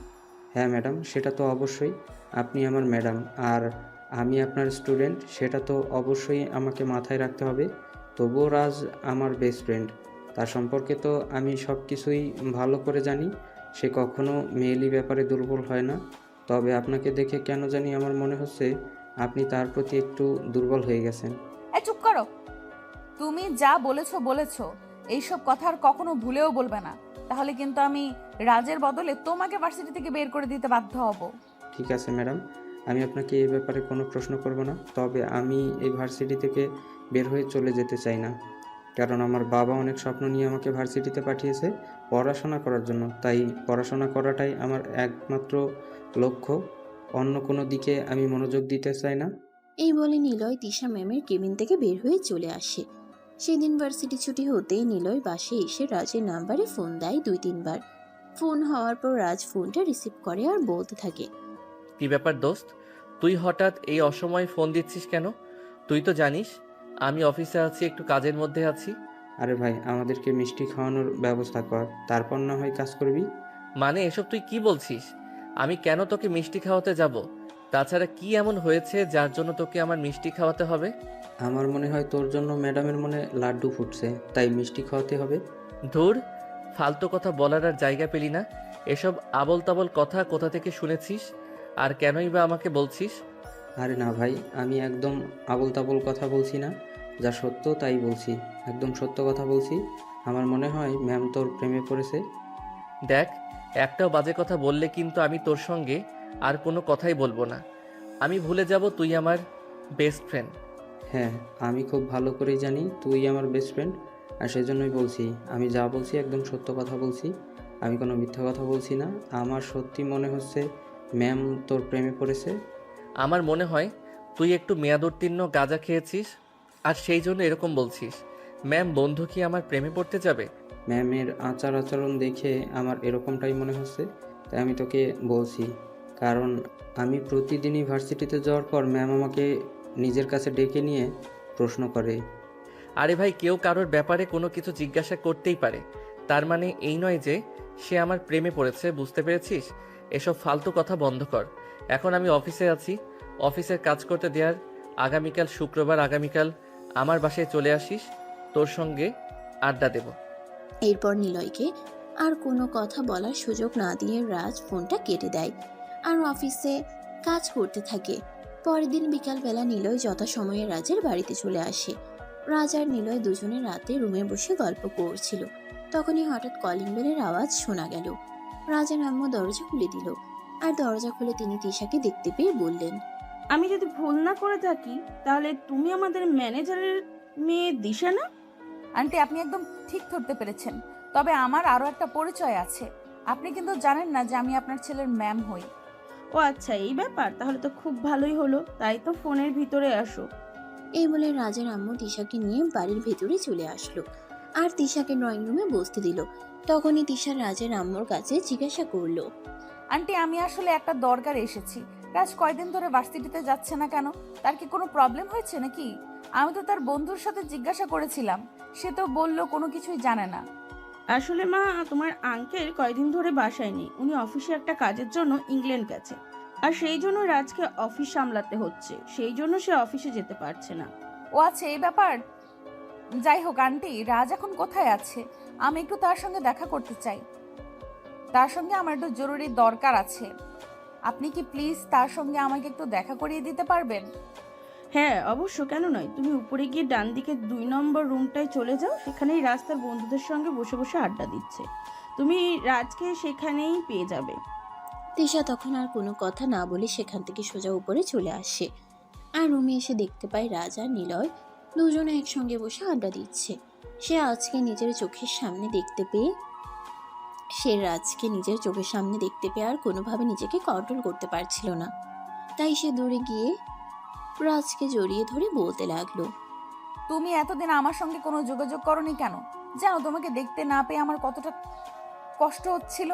হ্যাঁ ম্যাডাম, সেটা তো অবশ্যই। আপনি আমার ম্যাডাম আর আমি আপনার স্টুডেন্ট, সেটা তো অবশ্যই আমাকে মাথায় রাখতে হবে। তবুও রাজ আমার বেস্ট ফ্রেন্ড, তার সম্পর্কে তো আমি সব কিছুই ভালো করে জানি। সে কখনো মেয়েলি ব্যাপারে দুর্বল হয় না। তবে আপনাকে দেখে কেন জানি আমার মনে হচ্ছে আপনি তার প্রতি একটু দুর্বল হয়ে গেছেন। এই চুপ করো। তুমি যা বলেছো বলেছো, এইসব কথা আর কখনো ভুলেও বলবে না। তাহলে কিন্তু আমি রাজের বদলে তোমাকে ভার্সিটি থেকে বের করে দিতে বাধ্য হব। ঠিক আছে ম্যাডাম, আমি আপনাকে এই ব্যাপারে কোনো প্রশ্ন করব না। তবে আমি এই ভার্সিটি থেকে বের হয়ে চলে যেতে চাই না, কারণ আমার বাবা অনেক স্বপ্ন নিয়ে আমাকে ভার্সিটিতে পাঠিয়েছে পড়াশোনা করার জন্য। তাই পড়াশোনা করাটাই আমার একমাত্র লক্ষ্য। অন্য কোনো দিকে আমি মনোযোগ দিতে চাই না। এই বলে নিলয় তিশা ম্যামের কেবিন থেকে বের হয়ে চলে আসে। সেদিন ভার্সিটি ছুটি হতেই নিলয় বাসে এসে রাজের নাম্বারে ফোন দেয় 2-3 বার। ফোন হওয়ার পর রাজ ফোনটা রিসিভ করে আর বলতে থাকে, কি ব্যাপার দোস্ত, তুই হঠাৎ এই অসময়ে ফোন দিচ্ছিস কেন? তুই তো জানিস আমি অফিসে আছি, একটু কাজের মধ্যে আছি। আরে ভাই, আমাদেরকে মিষ্টি খাওয়ানোর ব্যবস্থা কর, তারপর না হয় কাজ করবি। মানে এসব তুই কি বলছিস? আমি কেন তোকে মিষ্টি খাওয়াতে যাব? তাছাড়া কি এমন হয়েছে যার জন্য তোকে আমার মিষ্টি খাওয়াতে হবে? আমার মনে হয় তোর জন্য ম্যাডামের মনে লাড্ডু ফুটছে, তাই মিষ্টি খাওয়াতে হবে। ধুর, ফালতু কথা বলার আর জায়গা পেলি না। এসব আবল তাবল কথা কোথা থেকে শুনেছিস, আর কেনই বা আমাকে বলছিস? আরে না ভাই, আমি একদম আবোল তাবোল কথা বলছি না, যা সত্য তাই বলছি। একদম সত্য কথা বলছি। আমার মনে হয় ম্যাম তোর প্রেমে পড়েছে। দেখ, একটাও বাজে কথা বললে কিন্তু আমি তোর সঙ্গে আর কোনো কথাই বলবো না। আমি ভুলে যাব তুই আমার বেস্ট ফ্রেন্ড। হ্যাঁ, আমি খুব ভালো করেই জানি তুই আমার বেস্ট ফ্রেন্ড, আর সেজন্যই বলছি, আমি যা বলছি একদম সত্য কথা বলছি। আমি কোনো মিথ্যা কথা বলছি না। আমার সত্যি মনে হচ্ছে ম্যাম তোর প্রেমে পড়েছে। আমার মনে হয় তুই একটু মেয়াদোত্তীর্ণ গাঁজা খেয়েছিস, আর সেই জন্য এরকম বলছিস। ম্যাম বন্ধু কি আমার প্রেমে পড়তে যাবে? ম্যামের আচার আচরণ দেখে আমার এরকমটাই মনে হচ্ছে, তাই আমি তোকে বলছি। কারণ আমি প্রতিদিনই ভার্সিটিতে যাওয়ার পর ম্যাম আমাকে নিজের কাছে ডেকে নিয়ে প্রশ্ন করে। আরে ভাই, কেউ কারোর ব্যাপারে কোনো কিছু জিজ্ঞাসা করতেই পারে, তার মানে এই নয় যে সে আমার প্রেমে পড়েছে, বুঝতে পেরেছিস? এসব ফালতু কথা বন্ধ কর। এখন আমি অফিসে আছি, অফিসের কাজ করতে দেওয়ার। আগামীকাল শুক্রবার, আগামীকাল আমার বাসায় চলে আসিস, তোর সঙ্গে আড্ডা দেব। এরপর নিলয়কে আর কোনো কথা বলার সুযোগ না দিয়ে রাজ ফোনটা কেটে দেয় আর অফিসে কাজ করতে থাকে। পরের দিন বিকালবেলা নিলয় যথাসময়ে রাজের বাড়িতে চলে আসে। রাজ আর নিলয় দুজনে রাতে রুমে বসে গল্প করছিল। তখনই হঠাৎ কলিং বেলের আওয়াজ শোনা গেল। রাজের আম্মু দরজা খুলে দিল আর দরজা খুলে তিনি তিশাকে দেখতে পেয়ে বললেন, আমি যদি ভুল না করে থাকি তাহলে তুমি আমাদের ম্যানেজারের মেয়ে দিশা না? আন্টি, আপনি একদম ঠিক ধরতে পেরেছেন। তবে আমার আরও একটা পরিচয় আছে। আপনি কিন্তু জানেন না যে আমি আপনার ছেলের ম্যাম হই। ও আচ্ছা, এই ব্যাপার। তাহলে তো খুব ভালোই হলো। তাই তো ফোনের ভিতরে আসো। এই বলে রাজের আম্মু তিশাকে নিয়ে বাড়ির ভেতরে চলে আসলো আর তিশাকে ড্রয়িং রুমে বসতে দিল। তখনই তিশা রাজের আম্মুর কাছে জিজ্ঞাসা করলো, আন্টি, আমি আসলে একটা দরকারে এসেছি। রাজ কয়দিন ধরে ভার্সিটিতে যাচ্ছে না কেন? তার কি কোনো প্রবলেম হয়েছে নাকি? আমি তো তার বন্ধুর সাথে জিজ্ঞাসা করেছিলাম, সে তো বলল কোনো কিছুই জানে না। আসলে মা, তোমার আঙ্কেল কয়দিন ধরে বাসায় নেই। উনি অফিসে একটা কাজের জন্য ইংল্যান্ড গেছে, আর সেই জন্য রাজকে অফিস সামলাতে হচ্ছে। সেই জন্য সে অফিসে যেতে পারছে না। ও আচ্ছা, এই ব্যাপার। যাই হোক আন্টি, রাজ এখন কোথায় আছে? আমি একটু তার সঙ্গে দেখা করতে চাই। তার সঙ্গে আমার একটু জরুরি দরকার আছে। আপনি কি প্লিজ তার সঙ্গে আমাকে একটু দেখা করিয়ে দিতে পারবেন? হ্যাঁ অবশ্য, কেন নয়। তুমি উপরে গিয়ে ডান দিকে 2 নম্বর রুমটায় চলে যাও, সেখানেই রাজ তার বন্ধুদের সঙ্গে বসে বসে আড্ডা দিচ্ছে। তুমি রাজকে সেখানেই পেয়ে যাবে। তিশা তখন আর কোনো কথা না বলে সেখান থেকে সোজা উপরে চলে আসে। আর রুমে এসে দেখতে পায় রাজ আর নিলয় দুজনে একসঙ্গে বসে আড্ডা দিচ্ছে। সে আজকে নিজের চোখের সামনে দেখতে পেয়ে আর কোনোভাবে নিজেকে কন্ট্রোল করতে পারছিল না। তাই সে দৌড়ে গিয়ে রাজকে জড়িয়ে ধরে বলতে লাগলো, তুমি এতদিন আমার সঙ্গে কোনো যোগাযোগ করনি কেন? জানো তোমাকে দেখতে না পেয়ে আমার কতটা কষ্ট হচ্ছিল।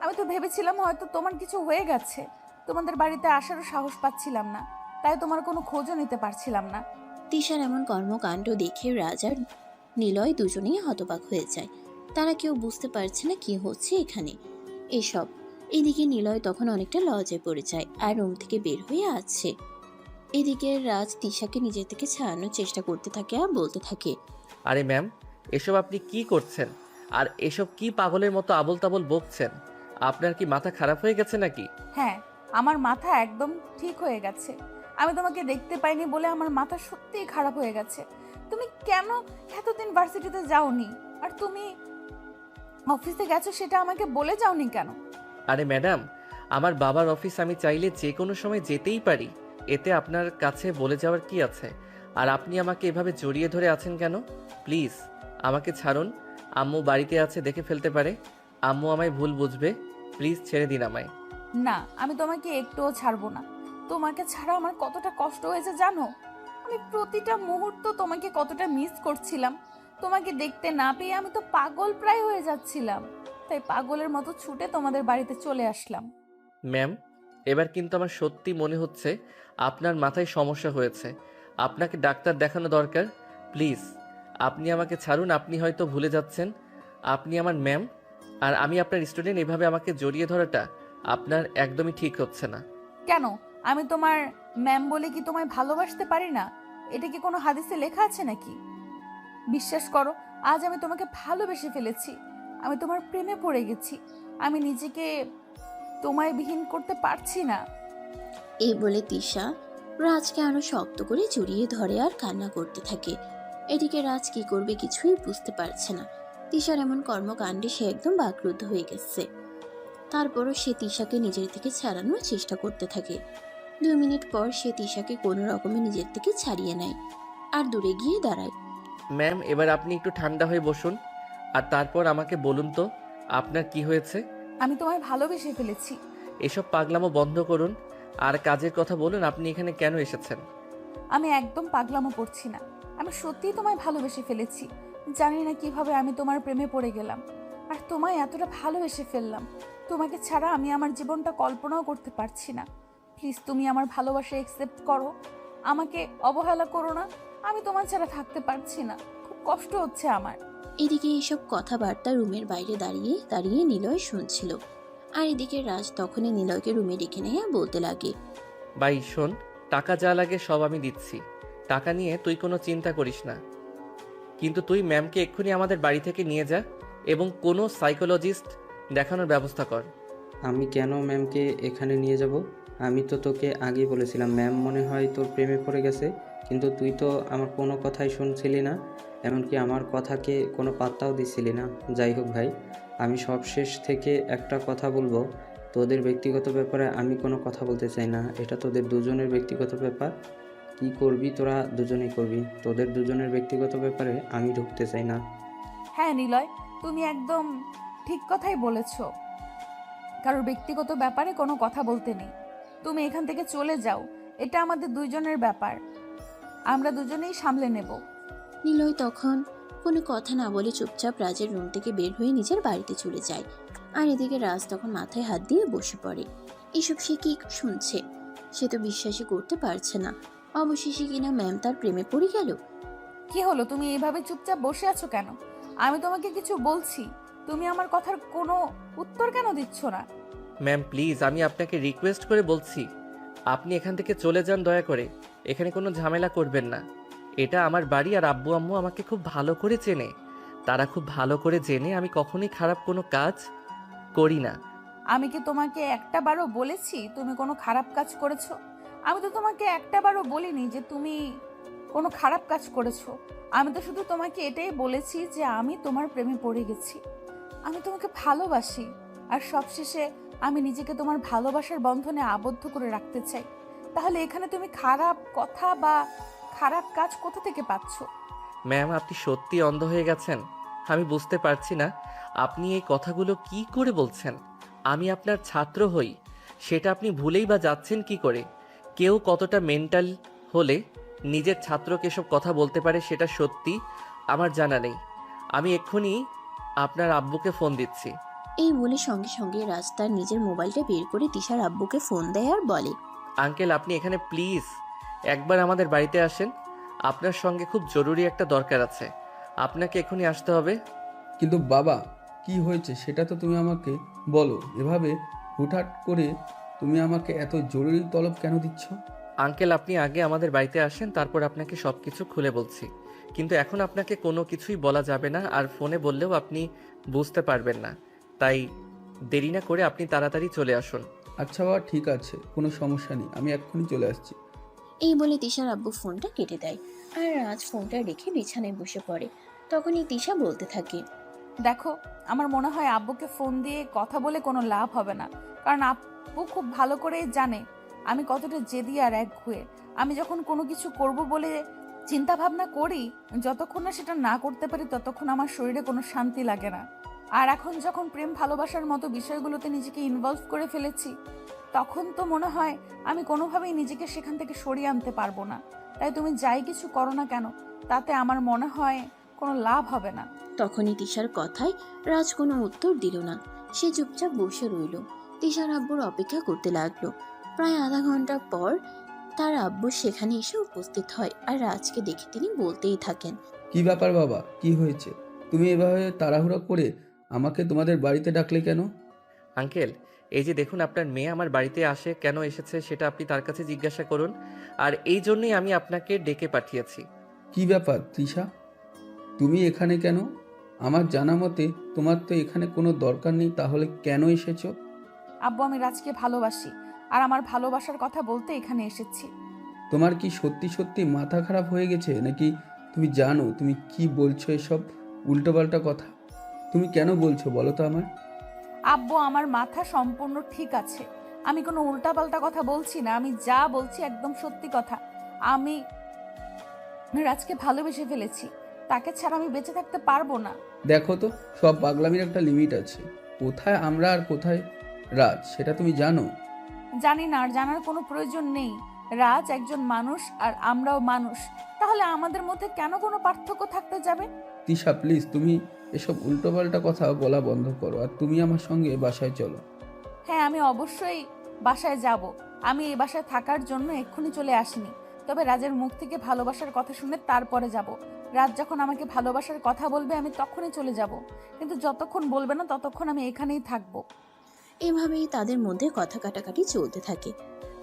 আমি তো ভেবেছিলাম হয়তো তোমার কিছু হয়ে গেছে। তোমাদের বাড়িতে আসারও সাহস পাচ্ছিলাম না, তাই তোমার কোনো খোঁজও নিতে পারছিলাম না। তিশার এমন কর্মকাণ্ড দেখে রাজ আর নিলয় দুজনেই হতবাক হয়ে যায়। তারা কেউ বুঝতে পারছে না কি হচ্ছে এখানে এসব। এদিকে নিলয় তখন অনেকটা লজ্জায় পড়ে যায় আর রুম থেকে বের হয়ে আসছে। এদিকে রাজ তিশাকে নিজের থেকে ছাড়ানোর চেষ্টা করতে থাকে আর বলতে থাকে, আরে ম্যাম, এসব আপনি কি করছেন? আর এসব কি পাগলের মতো আবোল তাবোল বকছেন? আপনার কি মাথা খারাপ হয়ে গেছে নাকি? হ্যাঁ, আমার মাথা একদম ঠিক হয়ে গেছে। আমি তোমাকে দেখতে পাইনি বলে আমার মাথা সত্যিই খারাপ হয়ে গেছে। তুমি কেন এতদিন ভার্সিটিতে যাওনি? আর তুমি অফিসে গেছো সেটা আমাকে বলে যাওনি কেন? আরে ম্যাডাম, আমার বাবার অফিস আমি চাইলে যে কোনো সময় যেতেই পারি। এতে আপনার কাছে বলে যাওয়ার কি আছে? আর আপনি আমাকে এভাবে জড়িয়ে ধরে আছেন কেন? প্লিজ আমাকে ছাড়ুন। আম্মু বাড়িতে আছে, দেখে ফেলতে পারে। আম্মু আমায় ভুল বুঝবে। প্লিজ ছেড়ে দিন আমায়। না, আমি তোমাকে একটুও ছাড়বো না। তোমাকে ছাড়া আমার কতটা কষ্ট হয়েছে জানো? আমি প্রতিটা মুহূর্ত তোমাকে কতটা মিস করছিলাম। তোমাকে দেখতে না পেয়ে আমি তো পাগল প্রায় হয়ে যাচ্ছিলাম। তাই পাগলের মতো ছুটে তোমাদের বাড়িতে চলে আসলাম। ম্যাম, এবার কিন্তু আমার সত্যি মনে হচ্ছে আপনার মাথায় সমস্যা হয়েছে। আপনাকে ডাক্তার দেখানো দরকার। প্লিজ আপনি আমাকে ছাড়ুন। আপনি হয়তো ভুলে যাচ্ছেন আপনি আমার ম্যাম আর আমি আপনার স্টুডেন্ট। এভাবে আমাকে জড়িয়ে ধরাটা আপনার একদমই ঠিক হচ্ছে না। কেন? আমি তোমার ম্যাম বলে কি তোমায় ভালোবাসতে পারি না? এটা কি কোনো হাদিসে লেখা আছে নাকি? বিশ্বাস করো, আজ আমি তোমাকে ভালোবেসে ফেলেছি। আমি তোমার প্রেমে পড়ে গেছি। আমি নিজেকে তোমায় বিহীন করতে পারছি না। এই বলে তিশা রাজকে আরো শক্ত করে জড়িয়ে ধরে আর কান্না করতে থাকে। এদিকে রাজ কি করবে কিছুই বুঝতে পারছে না। তিশার এমন কর্মকাণ্ডে সে একদম বাকরুদ্ধ হয়ে গেছে। তারপরও সে তিশাকে নিজের থেকে ছাড়ানোর চেষ্টা করতে থাকে। 2 মিনিট পর সে তিশাকে কোনো রকমে নিজের থেকে ছাড়িয়ে নেয় আর দূরে গিয়ে দাঁড়ায়। ম্যাম, এবার আপনি একটু ঠান্ডা হয়ে বসুন আর তারপর আমাকে বলুন তো আপনার কি হয়েছে। আমি তোমায় ভালোবেসে ফেলেছি। এসব পাগলামো বন্ধ করুন আর কাজের কথা বলুন। আপনি এখানে কেন এসেছেন? আমি একদম পাগলামো করছি না। আমি সত্যিই তোমায় ভালোবেসে ফেলেছি। জানি না কিভাবে আমি তোমার প্রেমে পড়ে গেলাম আর তোমায় এতটা ভালোবেসে ফেললাম। তোমাকে ছাড়া আমি আমার জীবনটা কল্পনাও করতে পারছি না। প্লিজ তুমি আমার ভালোবাসা একসেপ্ট করো। আমাকে অবহেলা করো না। আমি তোমার ছাড়া থাকতে পারছি না। খুব কষ্ট হচ্ছে আমার। এদিকে এইসব কথাবার্তা রুমের বাইরে দাঁড়িয়ে দাঁড়িয়ে নিলয় শুনছিল। আর এদিকে রাজ তখনই নিলয়কে রুমে ডেকে নিয়ে বলতে লাগে, ভাই শোন, টাকা যা লাগে সব আমি দিচ্ছি। টাকা নিয়ে তুই কোনো চিন্তা করিস না। কিন্তু তুই ম্যামকে এক্ষুনি আমাদের বাড়ি থেকে নিয়ে যা এবং কোনো সাইকোলজিস্ট দেখানোর ব্যবস্থা কর। আমি কেন ম্যামকে এখানে নিয়ে যাব? আমি তো তোকে আগেই বলেছিলাম ম্যাম মনে হয় তোর প্রেমে পড়ে গেছে, কিন্তু তুই তো আমার কোনো কথাই শুনছিলি না, এমনকি আমার কথাকে কোনো পাত্তাও দিছিলি না। যাই হোক ভাই, আমি সবশেষ থেকে একটা কথা বলবো, তোদের ব্যক্তিগত ব্যাপারে আমি কোনো কথা বলতে চাই না। এটা তোদের দুজনের ব্যক্তিগত ব্যাপার। কি করবি তোরা দুজনেই করবি। তোদের দুজনের ব্যক্তিগত ব্যাপারে আমি ঢুকতে চাই না। হ্যাঁ নিলয়, তুমি একদম ঠিক কথাই বলেছো। কারোর ব্যক্তিগত ব্যাপারে কোনো কথা বলতে নেই। তুমি এখান থেকে চলে যাও। এটা আমাদের দুইজনের ব্যাপার। আমরা দুজনেই সামলে নেব। নিলয় তখন কোনো কথা না বলে চুপচাপ রাজের রুম থেকে বের হয়ে নিজের বাড়িতে চলে যায়। আর এদিকে রাজ তখন মাথায় হাত দিয়ে বসে পড়ে। এসব সে কি শুনছে? সে তো বিশ্বাসই করতে পারছে না। অবশেষে কিনা ম্যাম তার প্রেমে পড়ে গেল। কি হলো, তুমি এইভাবে চুপচাপ বসে আছো কেন? আমি তোমাকে কিছু বলছি, তুমি আমার কথার কোনো উত্তর কেন দিচ্ছ না? ম্যাম প্লিজ, আমি আপনাকে রিকোয়েস্ট করে বলছি আপনি এখান থেকে চলে যান দয়া করে। এখানে কোনো ঝামেলা করবেন না। এটা আমার বাড়ি আর আব্বু আম্মু আমাকে খুব ভালো করে চেনে। তারা খুব ভালো করে জেনে আমি কখনোই খারাপ কোনো কাজ করি না। আমি কি তোমাকে একটা বারও বলেছি তুমি কোনো খারাপ কাজ করেছো? আমি তো তোমাকে একটাবারও বলিনি যে তুমি কোনো খারাপ কাজ করেছো। আমি তো শুধু তোমাকে এটাই বলেছি যে আমি তোমার প্রেমে পড়ে গেছি, আমি তোমাকে ভালোবাসি, আর সবশেষে আমি নিজেকে তোমার ভালোবাসার বন্ধনে আবদ্ধ করে রাখতে চাই। তাহলে এখানে তুমি খারাপ কথা বা খারাপ কাজ কোথা থেকে পাচ্ছ? ম্যাম, আপনি সত্যি অন্ধ হয়ে গেছেন। আমি বুঝতে পারছি না আপনি এই কথাগুলো কি করে বলছেন। আমি আপনার ছাত্র হই, সেটা আপনি ভুলেই বা যাচ্ছেন কি করে? কেউ কতটা মেন্টাল হলে নিজের ছাত্রকে এসব কথা বলতে পারে সেটা সত্যি আমার জানা নেই। আমি এক্ষুনি আপনার আব্বুকে ফোন দিচ্ছি। এই বলে সঙ্গে সঙ্গে রাজ তার নিজের মোবাইলটা বের করে তিশার আব্বুকে ফোন দেয় আর বলে, আঙ্কেল, আপনি এখানে প্লিজ একবার আমাদের বাড়িতে আসেন। আপনার সঙ্গে খুব জরুরি একটা দরকার আছে, আপনাকে এক্ষুনি আসতে হবে। কিন্তু বাবা, কি হয়েছে সেটা তো তুমি আমাকে বলো। এভাবে হুটহাট করে তুমি আমাকে এত জরুরি তলব কেন দিচ্ছ? আঙ্কেল, আপনি আগে আমাদের বাড়িতে আসেন, তারপর আপনাকে সব কিছু খুলে বলছি। কিন্তু এখন আপনাকে কোনো কিছুই বলা যাবে না, আর ফোনে বললেও আপনি বুঝতে পারবেন না। তাই দেরি না করে আপনি তাড়াতাড়ি চলে আসুন। আচ্ছা বাবা, ঠিক আছে, কোনো সমস্যা নেই, আমি এক্ষুনি চলে আসছি। এই বলে তিশার আব্বু ফোনটা কেটে দেয় আর রাজ ফোনটা রেখে বিছানায় বসে পড়ে। তখনই তিশা বলতে থাকে, দেখো, আমার মনে হয় আব্বুকে ফোন দিয়ে কথা বলে কোনো লাভ হবে না, কারণ আব্বু খুব ভালো করে জানে আমি কতটা জেদি আর একগুঁয়ে। আমি যখন কোনো কিছু করব বলে চিন্তা ভাবনা করি, যতক্ষণ না সেটা না করতে পারি ততক্ষণ আমার শরীরে কোনো শান্তি লাগে না। আর এখন যখন প্রেম ভালোবাসার মতো বিষয়গুলোতে নিজেকে ইনভলভ করে ফেলেছি, তখন তো মনে হয় আমি কোনোভাবেই নিজেকে সেখান থেকে সরিয়ে আনতে পারবো না। তাই তুমি যাই কিছু করো না কেন, তাতে আমার মনে হয় কোনো লাভ হবে না। তখনই তিশার কথায় রাজ কোনো উত্তর দিল না। সে চুপচাপ বসে রইল। তিশার আব্বুর অপেক্ষা করতে লাগলো। প্রায় আধা ঘন্টা পর তার আব্বু সেখানে এসে উপস্থিত হয় আর রাজকে দেখে তিনি বলতেই থাকেন, কি ব্যাপার বাবা, কি হয়েছে? তুমি এভাবে তাড়াহুড়ো করে আমাকে তোমাদের বাড়িতে ডাকলে কেন? আঙ্কেল, এই যে দেখুন, আপনার মেয়ে আমার বাড়িতে আসে কেন এসেছে সেটা আপনি তার কাছে জিজ্ঞাসা করুন। আর এই জন্যই আমি আপনাকে ডেকে পাঠিয়েছি। কি ব্যাপার তৃষা, তুমি এখানে কেন? আমার জানা মতে তোমার তো এখানে কোনো দরকার নেই, তাহলে কেন এসেছো? আব্বু, আমি রাজকে ভালোবাসি, আর আমার ভালোবাসার কথা বলতে এখানে এসেছি। তোমার কি সত্যি সত্যি মাথা খারাপ হয়ে গেছে নাকি? তুমি জানো তুমি কি বলছো এসব উল্টোপাল্টা কথা? তুমি কেন বলছো বলো তো আমায়? আব্বু, আমার মাথা সম্পূর্ণ ঠিক আছে, আমি কোনো উল্টাপাল্টা কথা বলছি না। আমি যা বলছি একদম সত্যি কথা। আমি রাজকে ভালোবেসে ফেলেছি, তাকে ছাড়া আমি বেঁচে থাকতে পারবো না। দেখো তো, সব পাগলামির একটা লিমিট আছে। কোথায় আমরা আর কোথায় রাজ সেটা তুমি জানো? জানি না, আর জানার কোনো প্রয়োজন নেই। রাজ একজন মানুষ আর আমরাও মানুষ, তাহলে আমাদের মধ্যে কেন কোনো পার্থক্য থাকতে যাবে? তিশা প্লিজ, তুমি এসব উল্টোপাল্টা কথা বলা বন্ধ করো, আর তুমি আমার সঙ্গে বাসায় চলো। হ্যাঁ, আমি অবশ্যই বাসায় যাব। আমি এই বাসায় থাকার জন্য এক্ষুনি চলে আসিনি, তবে রাজের মুখ থেকে ভালোবাসার কথা শুনে তারপরে যাব। রাজ যখন আমাকে ভালোবাসার কথা বলবে আমি তখনই চলে যাব, কিন্তু যতক্ষণ বলবে না ততক্ষণ আমি এখানেই থাকবো। এভাবেই তাদের মধ্যে কথা কাটাকাটি চলতে থাকে।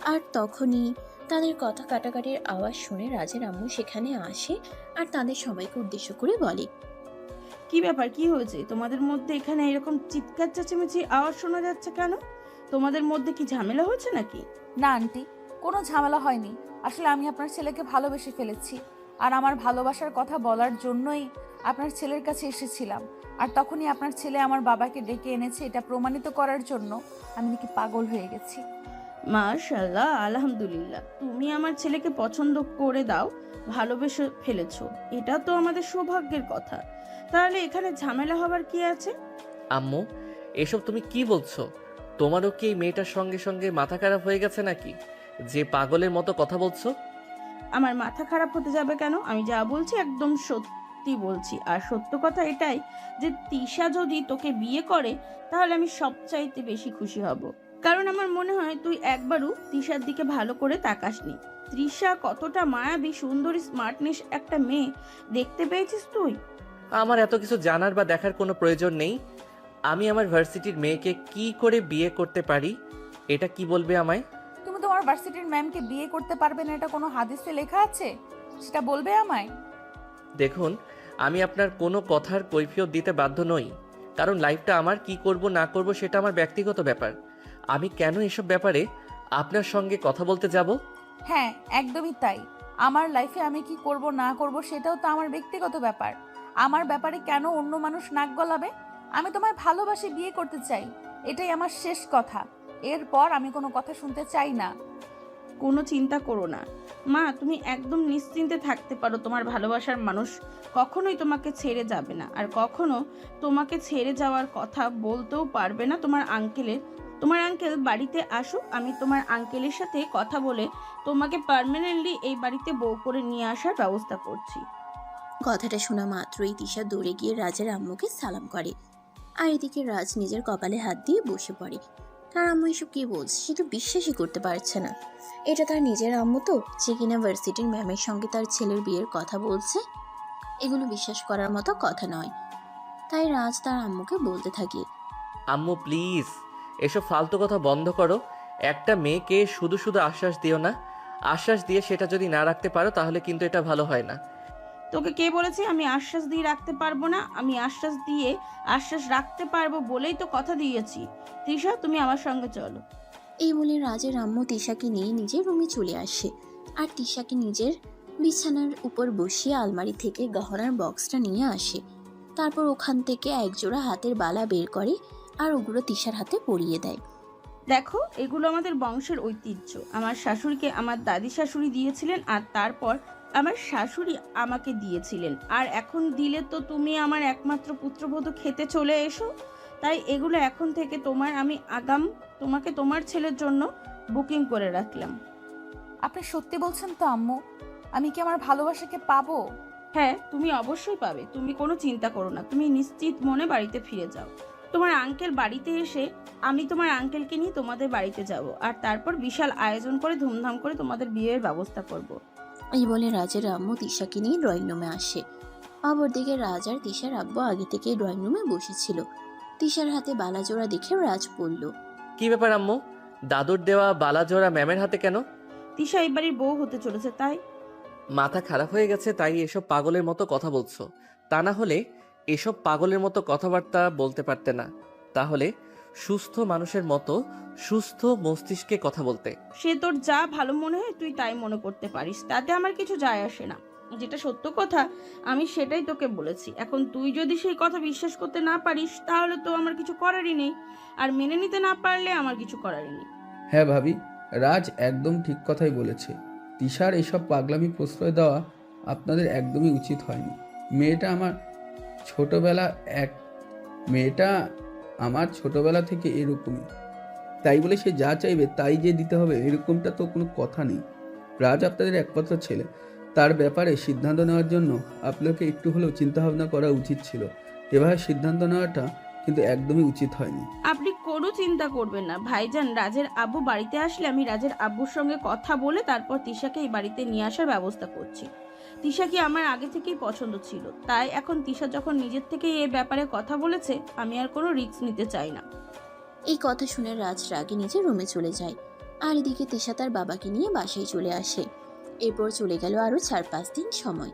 আর তখনই তাদের কথা কাটাকাটির আওয়াজ শুনে রাজের আম্মু সেখানে আসে আর তাদের সবাইকে উদ্দেশ্য করে বলে, কি ব্যাপার, কি হয়েছে তোমাদের মধ্যে? এখানে এরকম চিৎকার চেঁচামেচি আওয়াজ শোনা যাচ্ছে কেন? তোমাদের মধ্যে কি ঝামেলা হচ্ছে নাকি? না আন্টি, কোনো ঝামেলা হয়নি। আসলে আমি আপনার ছেলেকে ভালোবেসে ফেলেছি, আর আমার ভালোবাসার কথা বলার জন্যই আপনার ছেলের কাছে এসেছিলাম। আর তখনই আপনার ছেলে আমার বাবাকে ডেকে এনেছে এটা প্রমাণিত করার জন্য আমি নাকি পাগল হয়ে গেছি। মাশাআল্লাহ, আলহামদুলিল্লাহ, তুমি আমার ছেলেকে পছন্দ করে দাও, ভালোবেসে ফেলেছো, এটা তো আমাদের সৌভাগ্যের কথা। তাহলে এখানে ঝামেলা হবার কি আছে? আম্মু, এসব তুমি কি বলছো? তোমারও কি এই মেয়েটার সঙ্গে সঙ্গে মাথা খারাপ হয়ে গেছে নাকি, যে পাগলের মতো কথা বলছো? আমার মাথা খারাপ হতে যাবে কেন? আমি যা বলছি একদম সত্যি বলছি। আর সত্য কথা এটাই যে তৃষা যদি তোকে বিয়ে করে তাহলে আমি সবচাইতে বেশি খুশি হব, কারণ আমার মনে হয় তুই একবারও তৃষার দিকে ভালো করে তাকাসনি। তৃষা কতটা মায়াবী, সুন্দরী, স্মার্টনেস একটা মেয়ে দেখতে পেয়েছিস তুই? আমার এত কিছু জানার বা দেখার কোনো প্রয়োজন নেই। আমি আমার ভার্সিটির মেয়েকে কি করে বিয়ে করতে পারি এটা কি বলবে আমায়? তুমি তোমার ভার্সিটির ম্যামকে বিয়ে করতে পারবে না, এটা কোনো হাদিসে লেখা আছে? সেটা বলবে আমায়। দেখুন, আমি আপনার কোনো কথার কৈফিয়ত দিতে বাধ্য নই, কারণ লাইফটা আমার, কি করব না করব সেটা আমার ব্যক্তিগত ব্যাপার। আমি কেন এসব ব্যাপারে আপনার সঙ্গে কথা বলতে যাব? হ্যাঁ, একদমই তাই। আমার লাইফে আমি কি করব না করব সেটাও তো আমার ব্যক্তিগত ব্যাপার। আমার ব্যাপারে কেন অন্য মানুষ নাক গলাবে? আমি তোমায় ভালোবাসি, বিয়ে করতে চাই। এটাই আমার শেষ কথা। এরপর আমি কোনো কথা শুনতে চাই না। কোনো চিন্তা করো না মা, তুমি একদম নিশ্চিন্তে থাকতে পারো। তোমার ভালোবাসার মানুষ কখনোই তোমাকে ছেড়ে যাবে না, আর কখনো তোমাকে ছেড়ে যাওয়ার কথা বলতেও পারবে না তোমার আঙ্কেলের। তোমার আঙ্কেল বাড়িতে আসুক, আমি তোমার আঙ্কেলের সাথে কথা বলে তোমাকে পার্মানেন্টলি এই বাড়িতে বউ করে নিয়ে আসার ব্যবস্থা করছি। কথাটা শোনা মাত্রই তিশা দৌড়ে গিয়ে রাজের আম্মুকে সালাম করে। আর এদিকে রাজ নিজের কপালে হাত দিয়ে বসে পড়ে। তার আম্মু এসব কি বলছে সে তো বিশ্বাসই করতে পারছে না। এটা তার নিজের আম্মু তো, যে কিনা ভার্সিটির ম্যামের সঙ্গে তার ছেলের বিয়ের কথা বলছে। এগুলো বিশ্বাস করার মতো কথা নয়। তাই রাজ তার আম্মুকে বলতে থাকে, আম্মু প্লিজ এসব ফালতু কথা বন্ধ করো। একটা মেয়েকে শুধু শুধু আশ্বাস দিও না। আশ্বাস দিয়ে সেটা যদি না রাখতে পারো তাহলে কিন্তু এটা ভালো হয় না। তোকে কে বলেছে আমি আশ্বাস দিয়ে রাখতে পারবো না? আমি আশ্বাস রাখতে পারবো বলেই তো কথা দিয়েছি। তৃষা, তুমি আমার সঙ্গে চলো। এই বলে রাজের আম্মু তিশাকে নিয়ে নিজের রুমে চলে আসে। আর তিশাকে নিজের বিছানার উপর বসিয়ে আলমারি থেকে গহনার বক্সটা নিয়ে আসে। তারপর ওখান থেকে একজোড়া হাতের বালা বের করে আর ওগুলো তিশার হাতে পরিয়ে দেয়। দেখো, এগুলো আমাদের বংশের ঐতিহ্য। আমার শাশুড়িকে আমার দাদি শাশুড়ি দিয়েছিলেন, আর তারপর আমার শাশুড়ি আমাকে দিয়েছিলেন, আর এখন দিলে তো তুমি আমার একমাত্র পুত্রবধূ খেতে চলে এসো। তাই এগুলো এখন থেকে আমি তোমাকে তোমার ছেলের জন্য বুকিং করে রাখলাম। আপনি সত্যি বলছেন তো আম্মু? আমি কি আমার ভালোবাসাকে পাবো? হ্যাঁ, তুমি অবশ্যই পাবে। তুমি কোনো চিন্তা করো না, তুমি নিশ্চিত মনে বাড়িতে ফিরে যাও। তোমার আঙ্কেল বাড়িতে এসে আমি তোমার আঙ্কেলকে নিয়ে তোমাদের বাড়িতে যাব, আর তারপর বিশাল আয়োজন করে ধুমধাম করে তোমাদের বিয়ের ব্যবস্থা করব। এই বলে রাজের আম্মু তিশাকে নিয়ে ড্রয়িং রুমে আসে। অপরদিকে রাজ আর তিশার আব্বু আগে থেকে ড্রয়িং রুমে বসেছিল। তিশার হাতে বালা জোড়া দেখে রাজ বলল, কি ব্যাপার আম্মু? দাদুর দেওয়া বালাজোড়া ম্যামের হাতে কেন? তিশা এই বাড়ির বউ হতে চলেছে, তাই। মাথা খারাপ হয়ে গেছে তাই এসব পাগলের মতো কথা বলছো? তা না হলে এসব পাগলের মতো কথাবার্তা বলতে পারতে না। তাহলে সুস্থ মানুষের মতো সুস্থ মস্তিষ্কে কথা বলতে। সে তোর যা ভালো মনে হয় তুই তাই মনে করতে পারিস, তাতে আমার কিছু যায় আসে না। যেটা সত্য কথা আমি সেটাই তোকে বলেছি। এখন তুই যদি সেই কথা বিশ্বাস করতে না পারিস তাহলে তো আমার কিছু করারই নেই, আর মেনে নিতে না পারলে আমার কিছু করারই নেই। হ্যাঁ ভাবি, রাজ একদম ঠিক কথাই বলেছে। তিশার এসব পাগলামি প্রশ্রয় দেওয়া আপনাদের একদমই উচিত হয়নি। মেয়েটা আমার ছোটবেলা থেকে এরকমই। তাই বলে সে যা চাইবে তাই যে দিতে হবে এরকমটা তো কোনো কথা নেই। রাজ আপনাদের একমাত্র ছেলে, তার ব্যাপারে সিদ্ধান্ত নেওয়ার জন্য আপনাকে একটু হলেও চিন্তাভাবনা করা উচিত ছিল। এভাবে সিদ্ধান্ত নেওয়াটা কিন্তু একদমই উচিত হয়নি। আপনি কোনো চিন্তা করবেন না ভাইজান। রাজের আব্বু বাড়িতে আসলে আমি রাজের আব্বুর সঙ্গে কথা বলে তারপর তিশাকে এই বাড়িতে নিয়ে আসার ব্যবস্থা করছি। তিশাকে আমার আগে থেকেই পছন্দ ছিল, তাই এখন তিশা যখন নিজের থেকে এই ব্যাপারে কথা বলেছে আমি আর কোনো রিস্ক নিতে চাই না। এই কথা শুনে রাজ রাগে নিজের রুমে চলে যায়। আর এদিকে তিশা তার বাবাকে নিয়ে বাসায় চলে আসে। এরপর চলে গেল আরও 4-5 দিন সময়।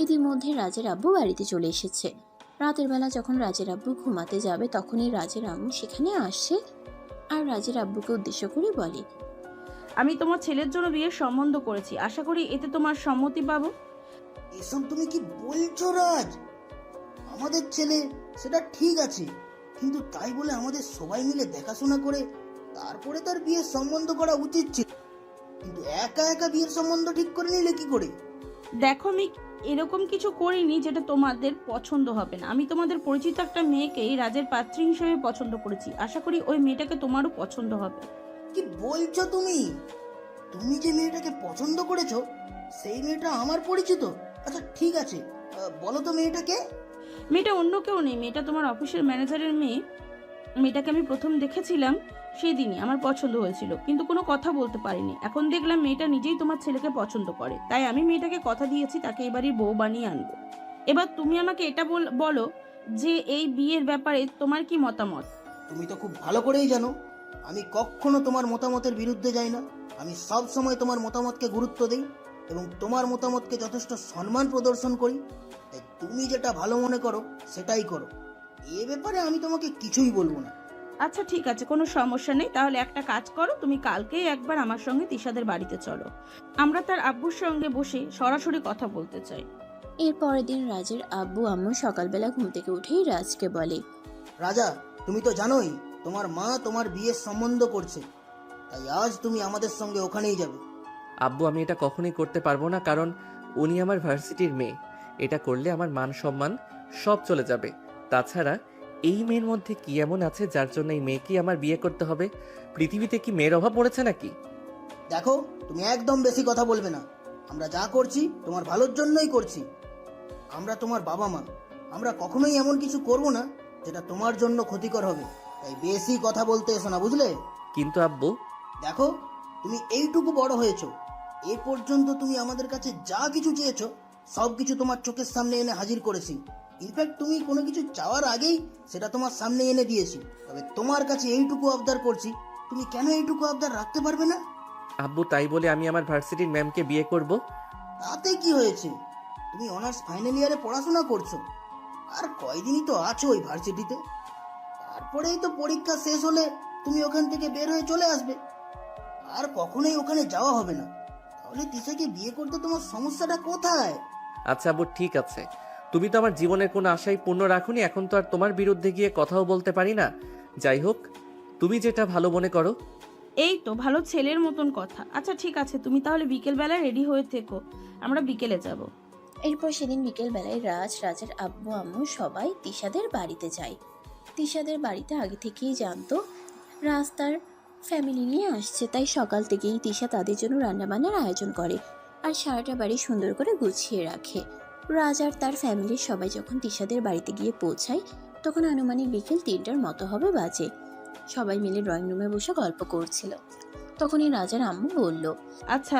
ইতিমধ্যে রাজের আব্বু বাড়িতে চলে এসেছে। রাতের বেলা যখন রাজের আব্বু ঘুমাতে যাবে তখনই রাজের আম্মু সেখানে আসে আর রাজের আব্বুকে উদ্দেশ্য করে বলে, আমি তোমার ছেলের জন্য বিয়ের সম্বন্ধ করেছি, আশা করি এতে তোমার সম্মতি পাবো। এসব তুমি কি বলছো রাজ? আমাদের ছেলে সেটা ঠিক আছে, কিন্তু তাই বলে আমাদের সবাই মিলে দেখাশোনা করে তারপরে তার বিয়ের সম্বন্ধ করা উচিত ছিল। কিন্তু একা একা বিয়ের সম্বন্ধ ঠিক করে নিলে কি করে? দেখো, আমি এরকম কিছু করিনি যেটা তোমাদের পছন্দ হবে না। আমি তোমাদের পরিচিত একটা মেয়েকেই রাজের পাত্রী হিসেবে পছন্দ করেছি, আশা করি ওই মেয়েটাকে তোমারও পছন্দ হবে। কি বলছো তুমি? তুমি যে মেয়েটাকে পছন্দ করেছো সেই মেয়েটা আমার পরিচিত? আচ্ছা ঠিক আছে, বলো তো মেয়েটাকে। মেয়েটা অন্য কেউ নেই, মেয়েটা তোমার অফিসের ম্যানেজারের মেয়ে। মেয়েটাকে আমি প্রথম দেখেছিলাম সেই দিনই আমার পছন্দ হয়েছিল, কিন্তু কোনো কথা বলতে পারিনি। এখন দেখলাম মেয়েটা নিজেই তোমার ছেলেকে পছন্দ করে, তাই আমি মেয়েটাকে কথা দিয়েছি তাকে এবারই বউ বানিয়ে আনবো। এবার তুমি আমাকে এটা বলো যে এই বিয়ের ব্যাপারে তোমার কি মতামত? তুমি তো খুব ভালো করেই জানো আমি কখনো তোমার মতামতের বিরুদ্ধে যাই না। আমি সব সময় তোমার মতামতকে গুরুত্ব দিই এবং তোমার মতামতকে যথেষ্ট সম্মান প্রদর্শন করি। তাই তুমি যেটা ভালো মনে করো সেটাই করো, এ ব্যাপারে আমি তোমাকে কিছুই বলবো না। আচ্ছা ঠিক আছে, কোনো সমস্যা নেই। তাহলে একটা কাজ করো, তুমি কালকেই একবার আমার সঙ্গে তিশাদের বাড়িতে চলো। আমরা তার আব্বুর সঙ্গে বসে সরাসরি কথা বলতে চাই। এর পরের দিন রাজের আব্বু আম্মু সকালবেলা ঘুম থেকে উঠেই রাজকে বলে, রাজা, তুমি তো জানোই তোমার মা তোমার বিয়ের সম্বন্ধ করছে, তাই আজ তুমি আমাদের সঙ্গে ওখানেই যাবে। আব্বু আমি এটা কখনোই করতে পারবো না, কারণ উনি আমার ভার্সিটির মেয়ে। এটা করলে আমার মান সম্মান সব চলে যাবে। তাছাড়া এই মেয়ের মধ্যে কি এমন আছে যার জন্য এই মেয়েকে আমার বিয়ে করতে হবে? পৃথিবীতে কি মেয়ের অভাব পড়েছে নাকি? দেখো, তুমি একদম বেশি কথা বলবে না। আমরা যা করছি তোমার ভালোর জন্যই করছি। আমরা তোমার বাবা মা, আমরা কখনোই এমন কিছু করব না যেটা তোমার জন্য ক্ষতিকর হবে। তাই বেশি কথা বলতে এসো না, বুঝলে? কিন্তু আব্বু, দেখো, তুমি এইটুকু বড় হয়েছো, এ পর্যন্ত তুমি আমাদের কাছে যা কিছু চেয়েছো সব কিছু তোমার চোখের সামনে এনে হাজির করেছি। ইনফ্যাক্ট তুমি কোনো কিছু চাওয়ার আগেই সেটা তোমার সামনে এনে দিয়েছি। তবে তোমার কাছে এইটুকু আবদার করছি, তুমি কেন এইটুকু আবদার রাখতে পারবে না? আব্বু তাই বলে আমি আমার ভার্সিটির ম্যামকে বিয়ে করব? তাতে কি হয়েছে? তুমি অনার্স ফাইনাল ইয়ারে পড়াশোনা করছো, আর কয়দিনই তো আছো ওই ভার্সিটিতে। তারপরেই তো পরীক্ষা শেষ হলে তুমি ওখান থেকে বের হয়ে চলে আসবে, আর কখনোই ওখানে যাওয়া হবে না। তাহলে তিশাকে বিয়ে করতে তোমার সমস্যাটা কোথায়? আচ্ছা আব্বু ঠিক আছে, তুমি তো আমার জীবনের কোনো আশাই পূর্ণ রাখোনি, এখন তো আর তোমার বিরুদ্ধে গিয়ে কথাও বলতে পারি না। যাই হোক, তুমি যেটা ভালো মনে করো। এই তো ভালো ছেলের মতন কথা। আচ্ছা ঠিক আছে, তুমি তাহলে বিকেলবেলা রেডি হয়ে থেকো, আমরা বিকেলে যাব। এরপর সেদিন বিকেলবেলায় রাজের আব্বু আম্মু সবাই তিশাদের বাড়িতে যায়। তিশাদের বাড়িতে আগে থেকেই জানতো রাজ তার ফ্যামিলি নিয়ে আসছে, তাই সকাল থেকেই তিশা তাদের জন্য রান্নাবান্নার আয়োজন করে আর সারাটা বাড়ি সুন্দর করে গুছিয়ে রাখে। রাজ আর তার ফ্যামিলির সবাই যখন তিশাদের বাড়িতে গিয়ে পৌঁছায় তখন আনুমানিক বিকেল 3টার মতো হবে বাজে। সবাই মিলে ড্রয়িং রুমে বসে গল্প করছিল। তখনই রাজার আম্মু বলল, আচ্ছা,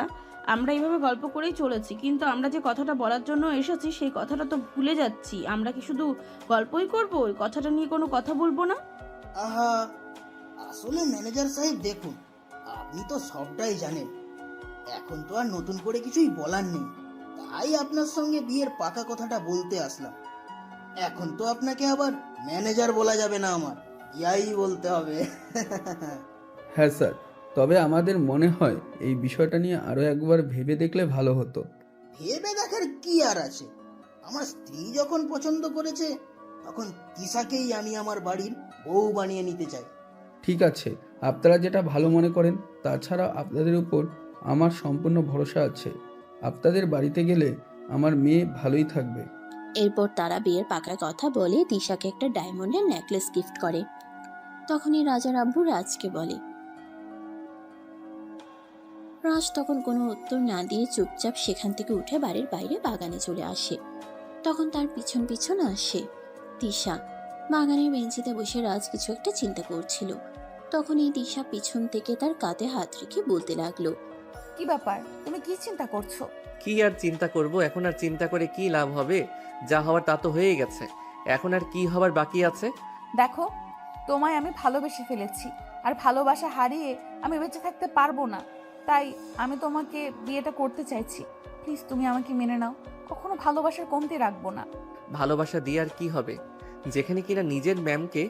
আমরা এইভাবে গল্প করেই চলেছি, কিন্তু আমরা যে কথাটা বলার জন্য এসেছি সেই কথাটা তো ভুলে যাচ্ছি। আমরা কি শুধু গল্পই করব, ওই কথাটা নিয়ে কোনো কথা বলবো না? আহা, আসলে ম্যানেজার সাহেব দেখুন, আপনি তো সবটাই জানেন। এখন তো আর নতুন করে কিছুই বলার নেই, তাই আপনার সঙ্গে বিয়ের পাকা কথাটা বলতে আসলাম। এখন তো আপনাকে আবার ম্যানেজার বলা যাবে না, আমার ইয়াই বলতে হবে। হ্যাঁ স্যার, তবে আমাদের মনে হয় এই বিষয়টা নিয়ে আরও একবার ভেবে দেখলে ভালো হতো। ভেবে দেখার কি আর আছে? আমার স্ত্রী যখন পছন্দ করেছে তখন তিশাকেই আমি আমার বাড়ির বউ বানিয়ে নিতে চাই। ঠিক আছে, আপনারা যেটা ভালো মনে করেন। তাছাড়া আপনাদের উপর আমার সম্পূর্ণ ভরসা আছে। আপনাদের বাড়িতে গেলে আমার মেয়ে ভালোই থাকবে। এরপর তারা বিয়ের পাকা কথা বলে তিশাকে একটা ডায়মন্ডের নেকলেস গিফট করে। তখনই রাজার আব্বু রাজকে বলে। রাজ তখন কোনো উত্তর না দিয়ে চুপচাপ সেখান থেকে উঠে বাড়ির বাইরে বাগানে চলে আসে। তখন তার পিছন পিছন আসে তিশা। বাগানের বেঞ্চিতে বসে রাজ কিছু একটা চিন্তা করছিল। তখন এই তিশা পিছন থেকে তার কাঁধে হাত রেখে বলতে লাগলো, কি ব্যাপার, তুমি কি চিন্তা করছো? কি আর চিন্তা করব? এখন আর চিন্তা করে কি লাভ হবে? যা হওয়ার তা তো হয়ে গেছে, এখন আর কি হবার বাকি আছে? দেখো, তোমায় আমি ভালোবেসে ফেলেছি, আর ভালোবাসা হারিয়ে আমি বেঁচে থাকতে পারবো না। তাই আমি তোমাকে বিয়েটা করতে চাইছি। প্লিজ তুমি আমাকে মেনে নাও, কখনো ভালোবাসার কমতি রাখবো না। ভালোবাসা দিয়ে আর কি হবে? যেখানে কিনা নিজের ম্যামকে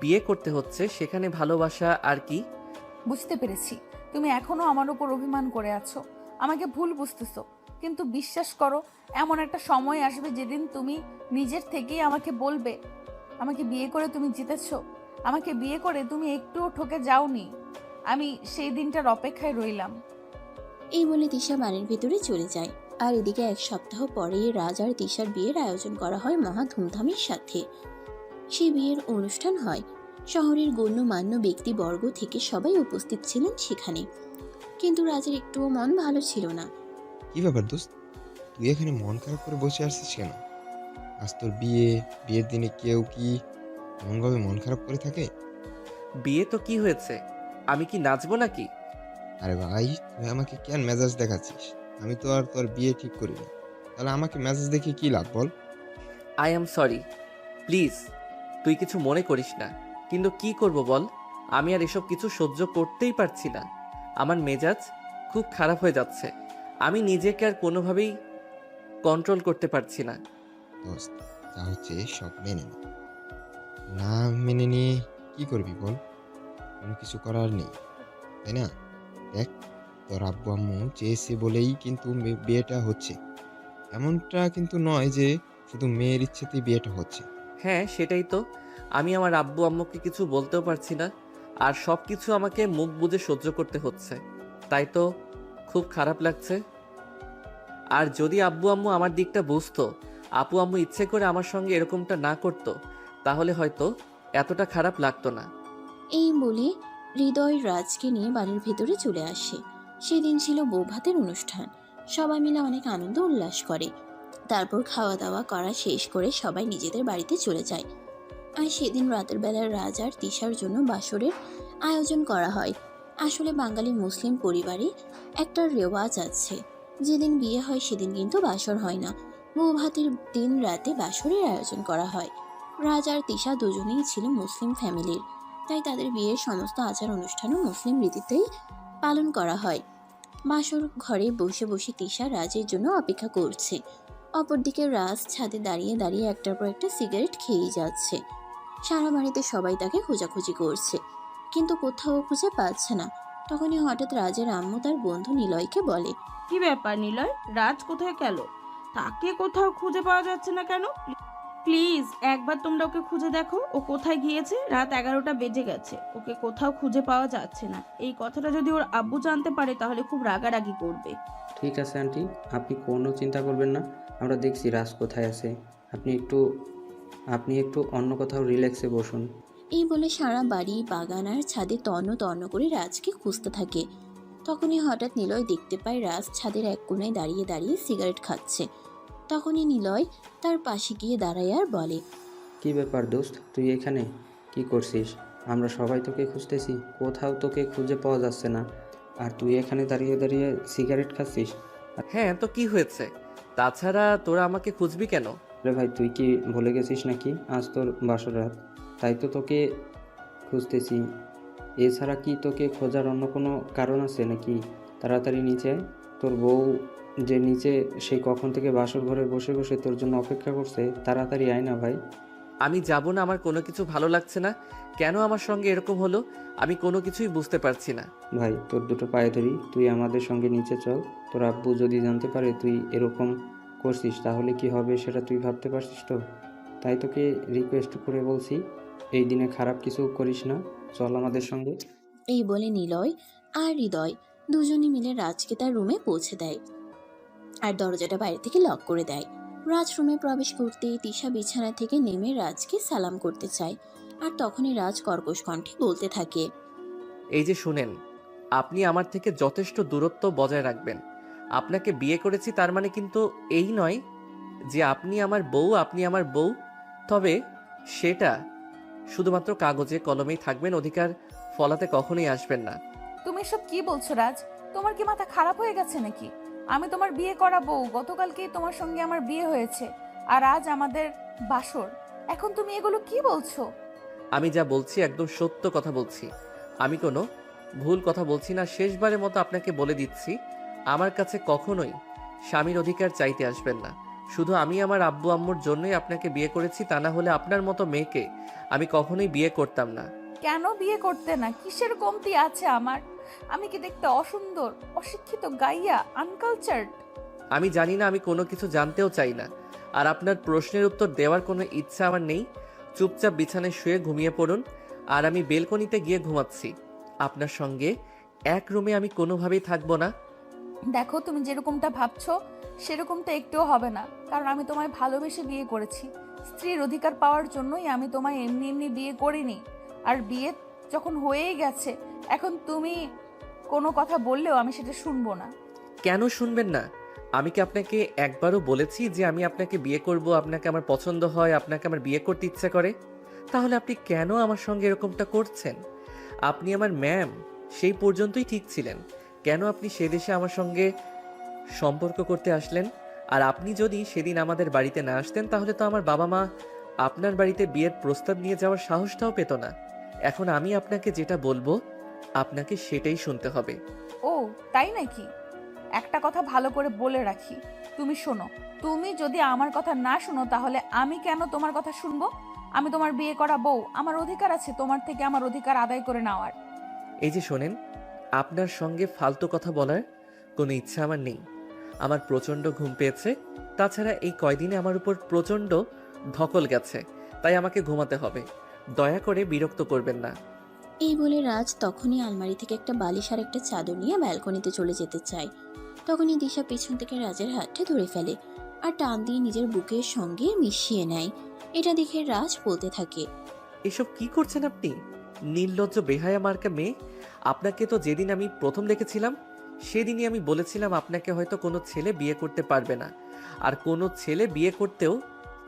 বিয়ে করতে হচ্ছে সেখানে ভালোবাসা আর কি? বুঝতে পেরেছি, তুমি এখনো আমার উপর অভিমান করে আছো, আমাকে ভুল বুঝতেছো। কিন্তু বিশ্বাস করো, এমন একটা সময় আসবে যেদিন তুমি নিজের থেকেই আমাকে বলবে আমাকে বিয়ে করে তুমি জিতেছো, আমাকে বিয়ে করে তুমি একটুও ঠকে যাওনি। আমি সেই দিনটার অপেক্ষায় রইলাম। এই বলে তিশা বাড়ির ভেতরে চলে যায়। আর এদিকে 1 সপ্তাহ পরে রাজ আর তিশার বিয়ের আয়োজন করা হয় মহা ধুমধামের সাথে। সেই বিয়ের অনুষ্ঠান হয়। শহরের গণ্যমান্য ব্যক্তিবর্গ থেকে সবাই উপস্থিত ছিলেন সেখানে। কিন্তু রাজের একটুও মন ভালো ছিল না। কি ব্যাপার দোস্ত, তুই এখানে মন খারাপ করে বসে আসছিস কেন? আজ তোর বিয়ের দিনে কেউ কি এমনভাবে মন খারাপ করে থাকে? বিয়ে তো কি হয়েছে, আমি কি নাচবো নাকি? আরে ভাই, তুই আমাকে কেন মেজাজ দেখাচ্ছিস? আমি তো আর তোর বিয়ে ঠিক করিনি, তাহলে আমাকে মেজাজ দেখে কি লাভ বল? আই অ্যাম সরি, প্লিজ তুই কিছু মনে করিস না। কিন্তু কি করব বল, আমি আর এসব কিছু সহ্য করতেই পারছি না। আমার মেজাজ খুব খারাপ হয়ে যাচ্ছে, আমি নিজেকে আর কোনোভাবেই কন্ট্রোল করতে পারছি না। দোস্ত, যা হচ্ছে সব মেনে নে। না মেনে নিয়ে কি করবি বল? কোনো কিছু করার নেই, তাই না? দেখ, তোর আব্বু আম্মু চেয়েছে বলেই কিন্তু বিয়েটা হচ্ছে। এমনটা কিন্তু নয় যে শুধু মেয়ের ইচ্ছেতেই বিয়েটা হচ্ছে। হ্যাঁ, সেটাই তো। আমি আমার আব্বু আম্মুকে কিছু বলতেও পারছি না, আর সব কিছু আমাকে মুখ বুজে সহ্য করতে হচ্ছে। তাই তো খুব খারাপ লাগছে। আর যদি আব্বু আম্মু আমার দিকটা বুঝতো, আপু আম্মু ইচ্ছে করে আমার সঙ্গে এরকমটা না করতো, তাহলে হয়তো এতটা খারাপ লাগতো না। এই বলে হৃদয় রাজকে নিয়ে বাড়ির ভেতরে চলে আসে। সেদিন ছিল বৌভাতের অনুষ্ঠান। সবাই মিলে অনেক আনন্দ উল্লাস করে। তারপর খাওয়া দাওয়া করা শেষ করে সবাই নিজেদের বাড়িতে চলে যায়। আর সেদিন রাতের বেলা রাজ আর তিশার জন্য বাসরের আয়োজন করা হয়। আসলে বাঙালি মুসলিম পরিবারে একটা রেওয়াজ আছে, যেদিন বিয়ে হয় সেদিন কিন্তু বাসর হয় না। বৌভাতের দিন রাতে বাসরের আয়োজন করা হয়। রাজ আর তিশা দুজনেই ছিল মুসলিম ফ্যামিলির, তাই তাদের বিয়ের সমস্ত আচার অনুষ্ঠানও মুসলিম রীতিতেই পালন করা হয়। বাসর ঘরে বসে বসে তিশা রাজের জন্য অপেক্ষা করছে। অপরদিকে রাজ ছাদে দাঁড়িয়ে দাঁড়িয়ে একটার পর একটা সিগারেট খেয়েই যাচ্ছে। সারা বাড়িতে সবাই তাকে খোঁজাখুঁজি করছে, কিন্তু কোথাও খুঁজে পাচ্ছে না। তখনই হঠাৎ রাজের আম্মু তার বন্ধু নিলয়কে বলে, কি ব্যাপার নিলয়, রাজ কোথায় গেল? তাকে কোথাও খুঁজে পাওয়া যাচ্ছে না কেন? প্লিজ একবার তোমরা ওকে খুঁজে দেখো, ও কোথায় গিয়েছে। রাত 11টা বেজে গেছে, ওকে কোথাও খুঁজে পাওয়া যাচ্ছে না। এই কথাটা যদি ওর আব্বু জানতে পারে তাহলে খুব রাগারাগি করবে। ঠিক আছে আন্টি, আপনি কোনো চিন্তা করবেন না, আমরা দেখছি রাজ কোথায় আছে। আপনি একটু অন্য কোথাও রিল্যাক্সে বসুন। এই বলে সারা বাড়ি বাগান আর ছাদে তন্ন তন্ন করে রাজকে খুঁজতে থাকে। তখনই হঠাৎ নিলয় দেখতে পায় রাজ ছাদের এক কোণায় দাঁড়িয়ে দাঁড়িয়ে সিগারেট খাচ্ছে। তখনই নিলয় তার পাশে গিয়ে দাঁড়ায় আর বলে, কি ব্যাপার দোস্ত, তুই এখানে কি করছিস? আমরা সবাই তোকে খুঁজতেছি, কোথাও তোকে খুঁজে পাওয়া যাচ্ছে না, আর তুই এখানে দাঁড়িয়ে দাঁড়িয়ে সিগারেট খাচ্ছিস? হ্যাঁ, তো কি হয়েছে? তাছাড়া তোরা আমাকে খুঁজবি কেন? আরে ভাই, তুই কি ভুলে গেছিস নাকি আজ তোর বাসর রাত? তাই তো তোকে খুঁজতেছি। এছাড়া কি তোকে খোঁজার অন্য কোনো কারণ আছে নাকি? তাড়াতাড়ি নিচে আয়। তোর বউ যে নিচে সেই কখন থেকে বাসর ঘরে বসে বসে তোর জন্য অপেক্ষা করছে, তাড়াতাড়ি আয় না ভাই। আমি যাব না, আমার কোনো কিছু ভালো লাগছে না। কেন আমার সঙ্গে এরকম হলো আমি কোনো কিছুই বুঝতে পারছি না। ভাই, তোর দুটো পায়ে ধরি, তুই আমাদের সঙ্গে নিচে চল। তোর আব্বু যদি জানতে পারে তুই এরকম করছিস তাহলে কি হবে সেটা তুই ভাবতে পারছিস তো? তাই তোকে রিকোয়েস্ট করে বলছি, এই দিনে খারাপ কিছু করিস না, চল আমাদের সঙ্গে। এই বলে নিলয় আর হৃদয় দুজনে মিলে রাজকে তার রুমে পৌঁছে দেয় আর দরজাটা বাইরে থেকে লক করে দেয়। রাজ রুমে প্রবেশ করতেই তিশা বিছানা থেকে নেমে রাজকে সালাম করতে চায়। আর তখনই রাজ কর্কশ কণ্ঠে বলতে থাকে, এই যে শুনেন, আপনি আমার থেকে যথেষ্ট দূরত্ব বজায় রাখবেন। আপনাকে বিয়ে করেছি তার মানে কিন্তু এই নয় যে আপনি আমার বউ। তবে সেটা শুধুমাত্র কাগজে কলমেই থাকবেন, অধিকার ফলাতে কখনোই আসবেন না। তুমি সব কি বলছো রাজ? তোমার কি মাথা খারাপ হয়ে গেছে নাকি? আমি তোমার বিয়ে করা বউ, গতকালকেই তোমার সঙ্গে আমার বিয়ে হয়েছে, আর আজ আমাদের বাসর। এখন তুমি এগুলো কি বলছো? আমি যা বলছি একদম সত্য কথা বলছি, আমি কোনো ভুল কথা বলছি না। শেষবারের মতো আপনাকে বলে দিচ্ছি, আমার কাছে কখনোই স্বামীর অধিকার চাইতে আসবেন না। শুধু আমি আমার আব্বু আম্মুর জন্যই আপনাকে বিয়ে করেছি, তা না হলে আপনার মতো মেয়েকে আমি কখনোই বিয়ে করতাম না। কেন বিয়ে করতে না? কিসের কমতি আছে আমার? আমি কি দেখতে অসুন্দর, অশিক্ষিত, গাইয়া, আনকালচার্ড? আমি জানি না, আমি কোনো কিছু জানতেও চাই না। আর আপনার প্রশ্নের উত্তর দেওয়ার কোনো ইচ্ছা আমার নেই। চুপচাপ বিছানায় শুয়ে ঘুমিয়ে পড়ুন। আর আমি বেলকনিতে গিয়ে ঘুমাচ্ছি। আপনার সঙ্গে এক রুমে আমি কোনোভাবেই থাকবো না। দেখো, তুমি যেরকমটা ভাবছো সেরকমটা একটুও হবে না, কারণ আমি তোমায় ভালোবেসে বিয়ে করেছি। স্ত্রীর অধিকার পাওয়ার জন্যই আমি তোমায় এমনি এমনি বিয়ে করিনি। আর বিয়ে যখন হয়েই গেছে, এখন তুমি কোনো কথা বললেও আমি সেটা শুনবো না। কেন শুনবেন না? আমি কি আপনাকে একবারও বলেছি যে আমি আপনাকে বিয়ে করব, আপনাকে আমার পছন্দ হয়, আপনাকে আমার বিয়ে করতে ইচ্ছে করে? তাহলে আপনি কেন আমার সঙ্গে এরকমটা করছেন? আপনি আমার ম্যাম, সেই পর্যন্তই ঠিক ছিলেন। কেন আপনি সে দেশে আমার সঙ্গে সম্পর্ক করতে আসলেন? আর আপনি যদি সেদিন আমাদের বাড়িতে না আসতেন তাহলে তো আমার বাবা মা আপনার বাড়িতে বিয়ের প্রস্তাব নিয়ে যাওয়ার সাহসটাও পেত না। এখন আমি আপনাকে যেটা বলবো আপনাকে সেটাই শুনতে হবে। ও তাই নাকি? একটা কথা ভালো করে বলে রাখি, তুমি শোনো। তুমি যদি আমার কথা না শোনো তাহলে আমি কেন তোমার কথা শুনবো? আমি তোমার বিয়ে করা বউ, আমার অধিকার আছে তোমার থেকে আমার অধিকার আদায় করে নেওয়ার। এই যে শোনেন, আপনার সঙ্গে ফালতু কথা বলার কোনো ইচ্ছা আমার নেই। আমার প্রচণ্ড ঘুম পেয়েছে, তাছাড়া এই কয়দিনে আমার উপর প্রচণ্ড ধকল গেছে, তাই আমাকে ঘুমাতে হবে। দয়া করে বিরক্ত করবেন না। এই বলে রাজ তখনই আলমারি থেকে একটা বালিশ আর একটা চাদর নিয়ে ব্যালকনিতে চলে যেতে চায়। তখনই দিশা পেছন থেকে রাজের হাতটা ধরে ফেলে আর টান দিয়ে নিজের বুকের সঙ্গে মিশিয়ে নেয়। এটা দেখে রাজ বলতে থাকে, এসব কি করছেন আপনি? নির্লজ্জ বেহায়া মার্কা মেয়ে। আপনাকে তো যেদিন আমি প্রথম দেখেছিলাম সেদিনই আমি বলেছিলাম আপনাকে হয়তো কোনো ছেলে বিয়ে করতে পারবে না, আর কোনো ছেলে বিয়ে করতেও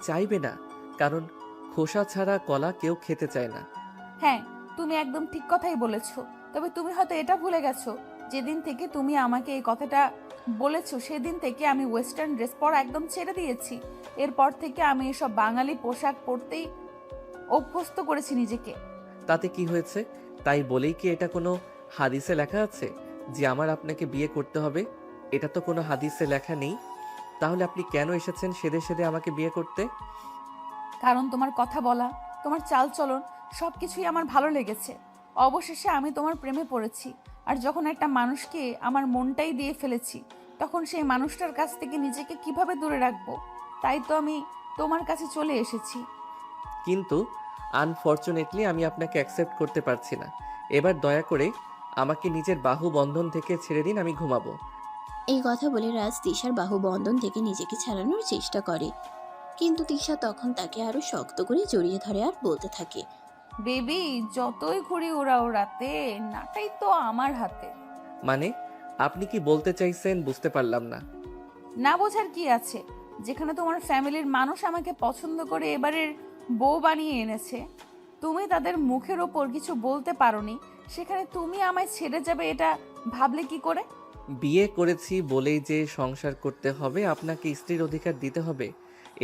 চাইবে না, কারণ খোসা ছাড়া কলা কেউ খেতে চায় না। হ্যাঁ, তুমি একদম ঠিক কথাই বলেছো। তবে তুমি হয়তো এটা ভুলে গেছো, যেদিন থেকে তুমি আমাকে এই কথাটা বলেছো সেদিন থেকে আমি ওয়েস্টার্ন ড্রেস পরা একদম ছেড়ে দিয়েছি। এরপর থেকে আমি এসব বাঙালি পোশাক পরতেই অভ্যস্ত করেছি নিজেকে। তাতে কি হয়েছে? তাই বলেই কি এটা কোনো হাদিসে লেখা আছে যে আমার আপনাকে বিয়ে করতে হবে? এটা তো কোনো হাদিসে লেখা নেই। তাহলে আপনি কেন এসেছেন সেদে সেদে আমাকে বিয়ে করতে? কারণ তোমার কথা বলা, তোমার চালচলন সবকিছুই আমার ভালো লেগেছে। অবশেষে আমি তোমার প্রেমে পড়েছি। আর যখন একটা মানুষকে আমার মনটাই দিয়ে ফেলেছি, তখন সেই মানুষটার কাছ থেকে নিজেকে কিভাবে দূরে রাখবো? তাই তো আমি তোমার কাছে চলে এসেছি। কিন্তু আনফরচুনেটলি আমি আপনাকে অ্যাকসেপ্ট করতে পারছি না। এবার দয়া করে আমাকে নিজের বাহু বন্ধন থেকে ছেড়ে দিন, আমি ঘুমাবো। এই কথা বলে রাজ তিশার বাহু বন্ধন থেকে নিজেকে ছাড়ানোর চেষ্টা করে, কিন্তু তিশা তখন তাকে আরো শক্ত করে জড়িয়ে ধরে আর বলতে থাকে, বেবি, যতই ঘুড়ি ওড়াও রাতে, নাটাই তো আমার হাতে। মানে আপনি কি বলতে চাইছেন বুঝতে পারলাম না। না বোঝার কি আছে? যেখানে তোমার ফ্যামিলির মানুষ আমাকে পছন্দ করে এবারের বউ বানিয়ে এনেছে, তুমি তাদের মুখের ওপর কিছু বলতে পারোনি, সেখানে তুমি আমায় ছেড়ে যাবে এটা ভাবলে কি করে? বিয়ে করেছি বলেই যে সংসার করতে হবে, আপনাকে স্ত্রীর অধিকার দিতে হবে,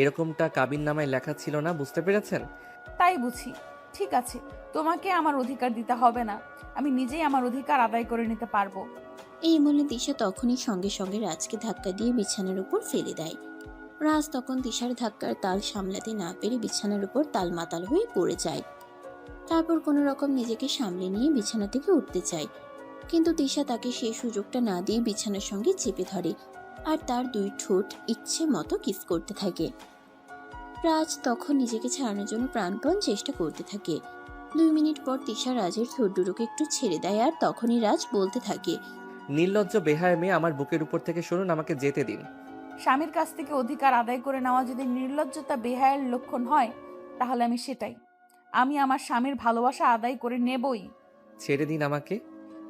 এরকমটা কাবিননামায় লেখা ছিল না, বুঝতে পেরেছেন? তাই বুঝি। ঠিক আছে, তোমাকে আমার অধিকার দিতে হবে না, আমি নিজেই আমার অধিকার আদায় করে নিতে পারবো। এই বলে তিশা তখনই সঙ্গে সঙ্গে রাজকে ধাক্কা দিয়ে বিছানার উপর ফেলে দেয়। রাজ তখন তিশার ধাক্কার তাল সামলাতে না পেরে বিছানার উপর তালমাতাল হয়ে পড়ে যায়। তারপর কোনো রকম নিজেকে সামলে নিয়ে বিছানা থেকে উঠতে চায়, কিন্তু তিশা তাকে সেই সুযোগটা না দিয়ে বিছানার সঙ্গে চেপে ধরে আর তার দুই ঠোঁট ইচ্ছে মতো কিস করতে থাকে। রাজ তখন নিজেকে ছাড়ানোর জন্য প্রাণপণ চেষ্টা করতে থাকে। 2 মিনিট পর তিশা রাজের ঠোঁট দুটোকে একটু ছেড়ে দেয় আর তখনই রাজ বলতে থাকে, নির্লজ্জ বেহায়া মেয়ে, আমার বুকের উপর থেকে সরুন, আমাকে যেতে দিন। স্বামীর কাছ থেকে অধিকার আদায় করে নেওয়া যদি নির্লজ্জতা বেহায়ের লক্ষণ হয়, তাহলে আমি সেটাই। আমি আমার স্বামীর ভালোবাসা আদায় করে নেবই। ছেড়ে দিন আমাকে।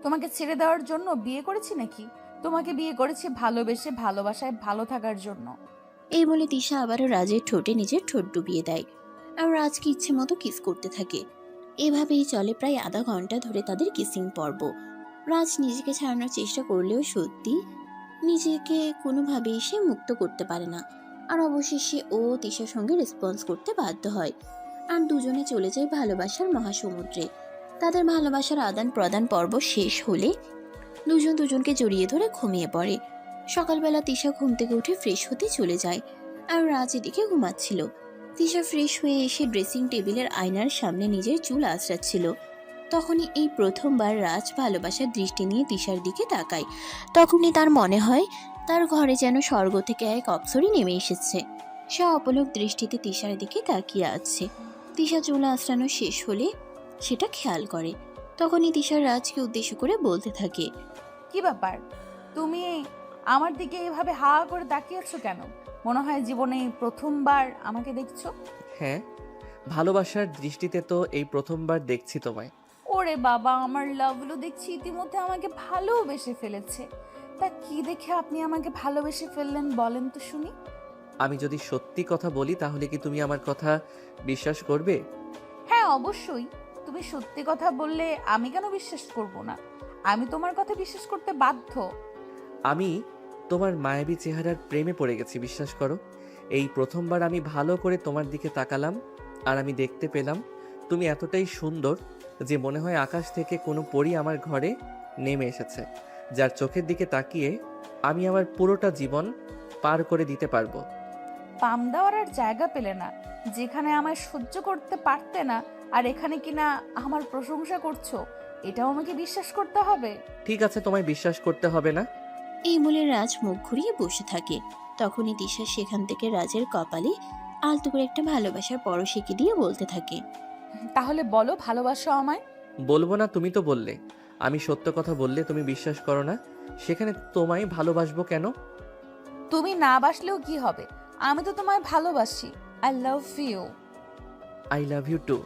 তোমাকে ছেড়ে দেওয়ার জন্য বিয়ে করেছি নাকি? তোমাকে বিয়ে করেছি ভালোবেসে, ভালোবাসায় ভালো থাকার জন্য। এই বলে তিশা আবারও রাজের ঠোঁটে নিজের ঠোঁট ডুবিয়ে দেয় আর রাজকে ইচ্ছে মতো কিস করতে থাকে। এভাবেই চলে প্রায় আধা ঘন্টা ধরে তাদের কিসিং পর্ব। রাজ নিজেকে ছাড়ানোর চেষ্টা করলেও সত্যি নিজেকে কোনোভাবেই সে মুক্ত করতে পারে না। আর অবশেষে ও তিশার সঙ্গে রেসপন্স করতে বাধ্য হয় আর দুজনে চলে যায় ভালোবাসার মহাসমুদ্রে। তাদের ভালোবাসার আদান প্রদান পর্ব শেষ হলে দুজন দুজনকে জড়িয়ে ধরে ঘুমিয়ে পড়ে। সকালবেলা তিশা ঘুম থেকে উঠে ফ্রেশ হতে চলে যায় আর রাজ এদিকে ঘুমাচ্ছিল। তিশা ফ্রেশ হয়ে এসে ড্রেসিং টেবিলের আয়নার সামনে নিজের চুল আঁচড়াচ্ছিল। তখনই এই প্রথমবার রাজ ভালোবাসার দৃষ্টি নিয়ে তিশার দিকে তাকায়। তখনই তার মনে হয় তার ঘরে যেন স্বর্গ থেকে এক অপ্সরী নেমে এসেছে। সে অপলক দৃষ্টিতে তিশার দিকে তাকিয়ে আছে। তিশা চুল আঁচড়ানো শেষ হলে সেটা খেয়াল করে। তখনই তিশা রাজকে উদ্দেশ্য করে বলতে থাকে, কি ব্যাপার, তুমি আমার দিকে এভাবে হা করে তাকিয়েছো কেন? মনে হয় জীবনে প্রথমবার আমাকে দেখছো। হ্যাঁ, ভালোবাসার দৃষ্টিতে তো এই প্রথমবার দেখছি তোমায়। ওরে বাবা, আমার লাভলু দেখছি ইতিমধ্যে আমাকে ভালোবেসে ফেলেছে। তা কি দেখে আপনি আমাকে ভালোবেসে ফেললেন বলেন তো শুনি। আমি যদি সত্যি কথা বলি তাহলে কি তুমি আমার কথা বিশ্বাস করবে? হ্যাঁ, অবশ্যই। তুমি সত্যি কথা বললে আমি কেন বিশ্বাস করব না? আমি তোমার কথা বিশ্বাস করতে বাধ্য। আমি তোমার মায়াবী চেহারার প্রেমে পড়ে গেছি, বিশ্বাস করো। এই প্রথমবার আমি ভালো করে তোমার দিকে তাকালাম আর আমি দেখতে পেলাম তুমি এতটাই সুন্দর যে মনে হয় আকাশ থেকে কোনো পরী আমার ঘরে নেমে এসেছে, যার চোখের দিকে তাকিয়ে আমি আমার পুরোটা জীবন পার করে দিতে পারবো। পাম দেওয়ার আর জায়গা পেলে না। যেখানে আমায় সহ্য করতে পারতে না, আর এখানে কিনা আমার প্রশংসা করছো, এটাও আমাকে বিশ্বাস করতে হবে? ঠিক আছে, তোমায় বিশ্বাস করতে হবে না। এই বলে রাজ মুখ ঘুরিয়ে বসে থাকে। তখনই তিশা সেখান থেকে রাজের কপালে আলতো করে একটা ভালোবাসার পরশ এঁকে দিয়ে বলতে থাকে। তাহলে বলো, ভালোবাসো আমায়? বলবো না, তুমি তো বললে। আমি সত্য কথা বললে তুমি বিশ্বাস করো না, সেখানে তোমায় ভালোবাসবো কেন? তুমি না বাসলেও কি হবে, আমি তো তোমায় ভালোবাসি। I love you. I love you two.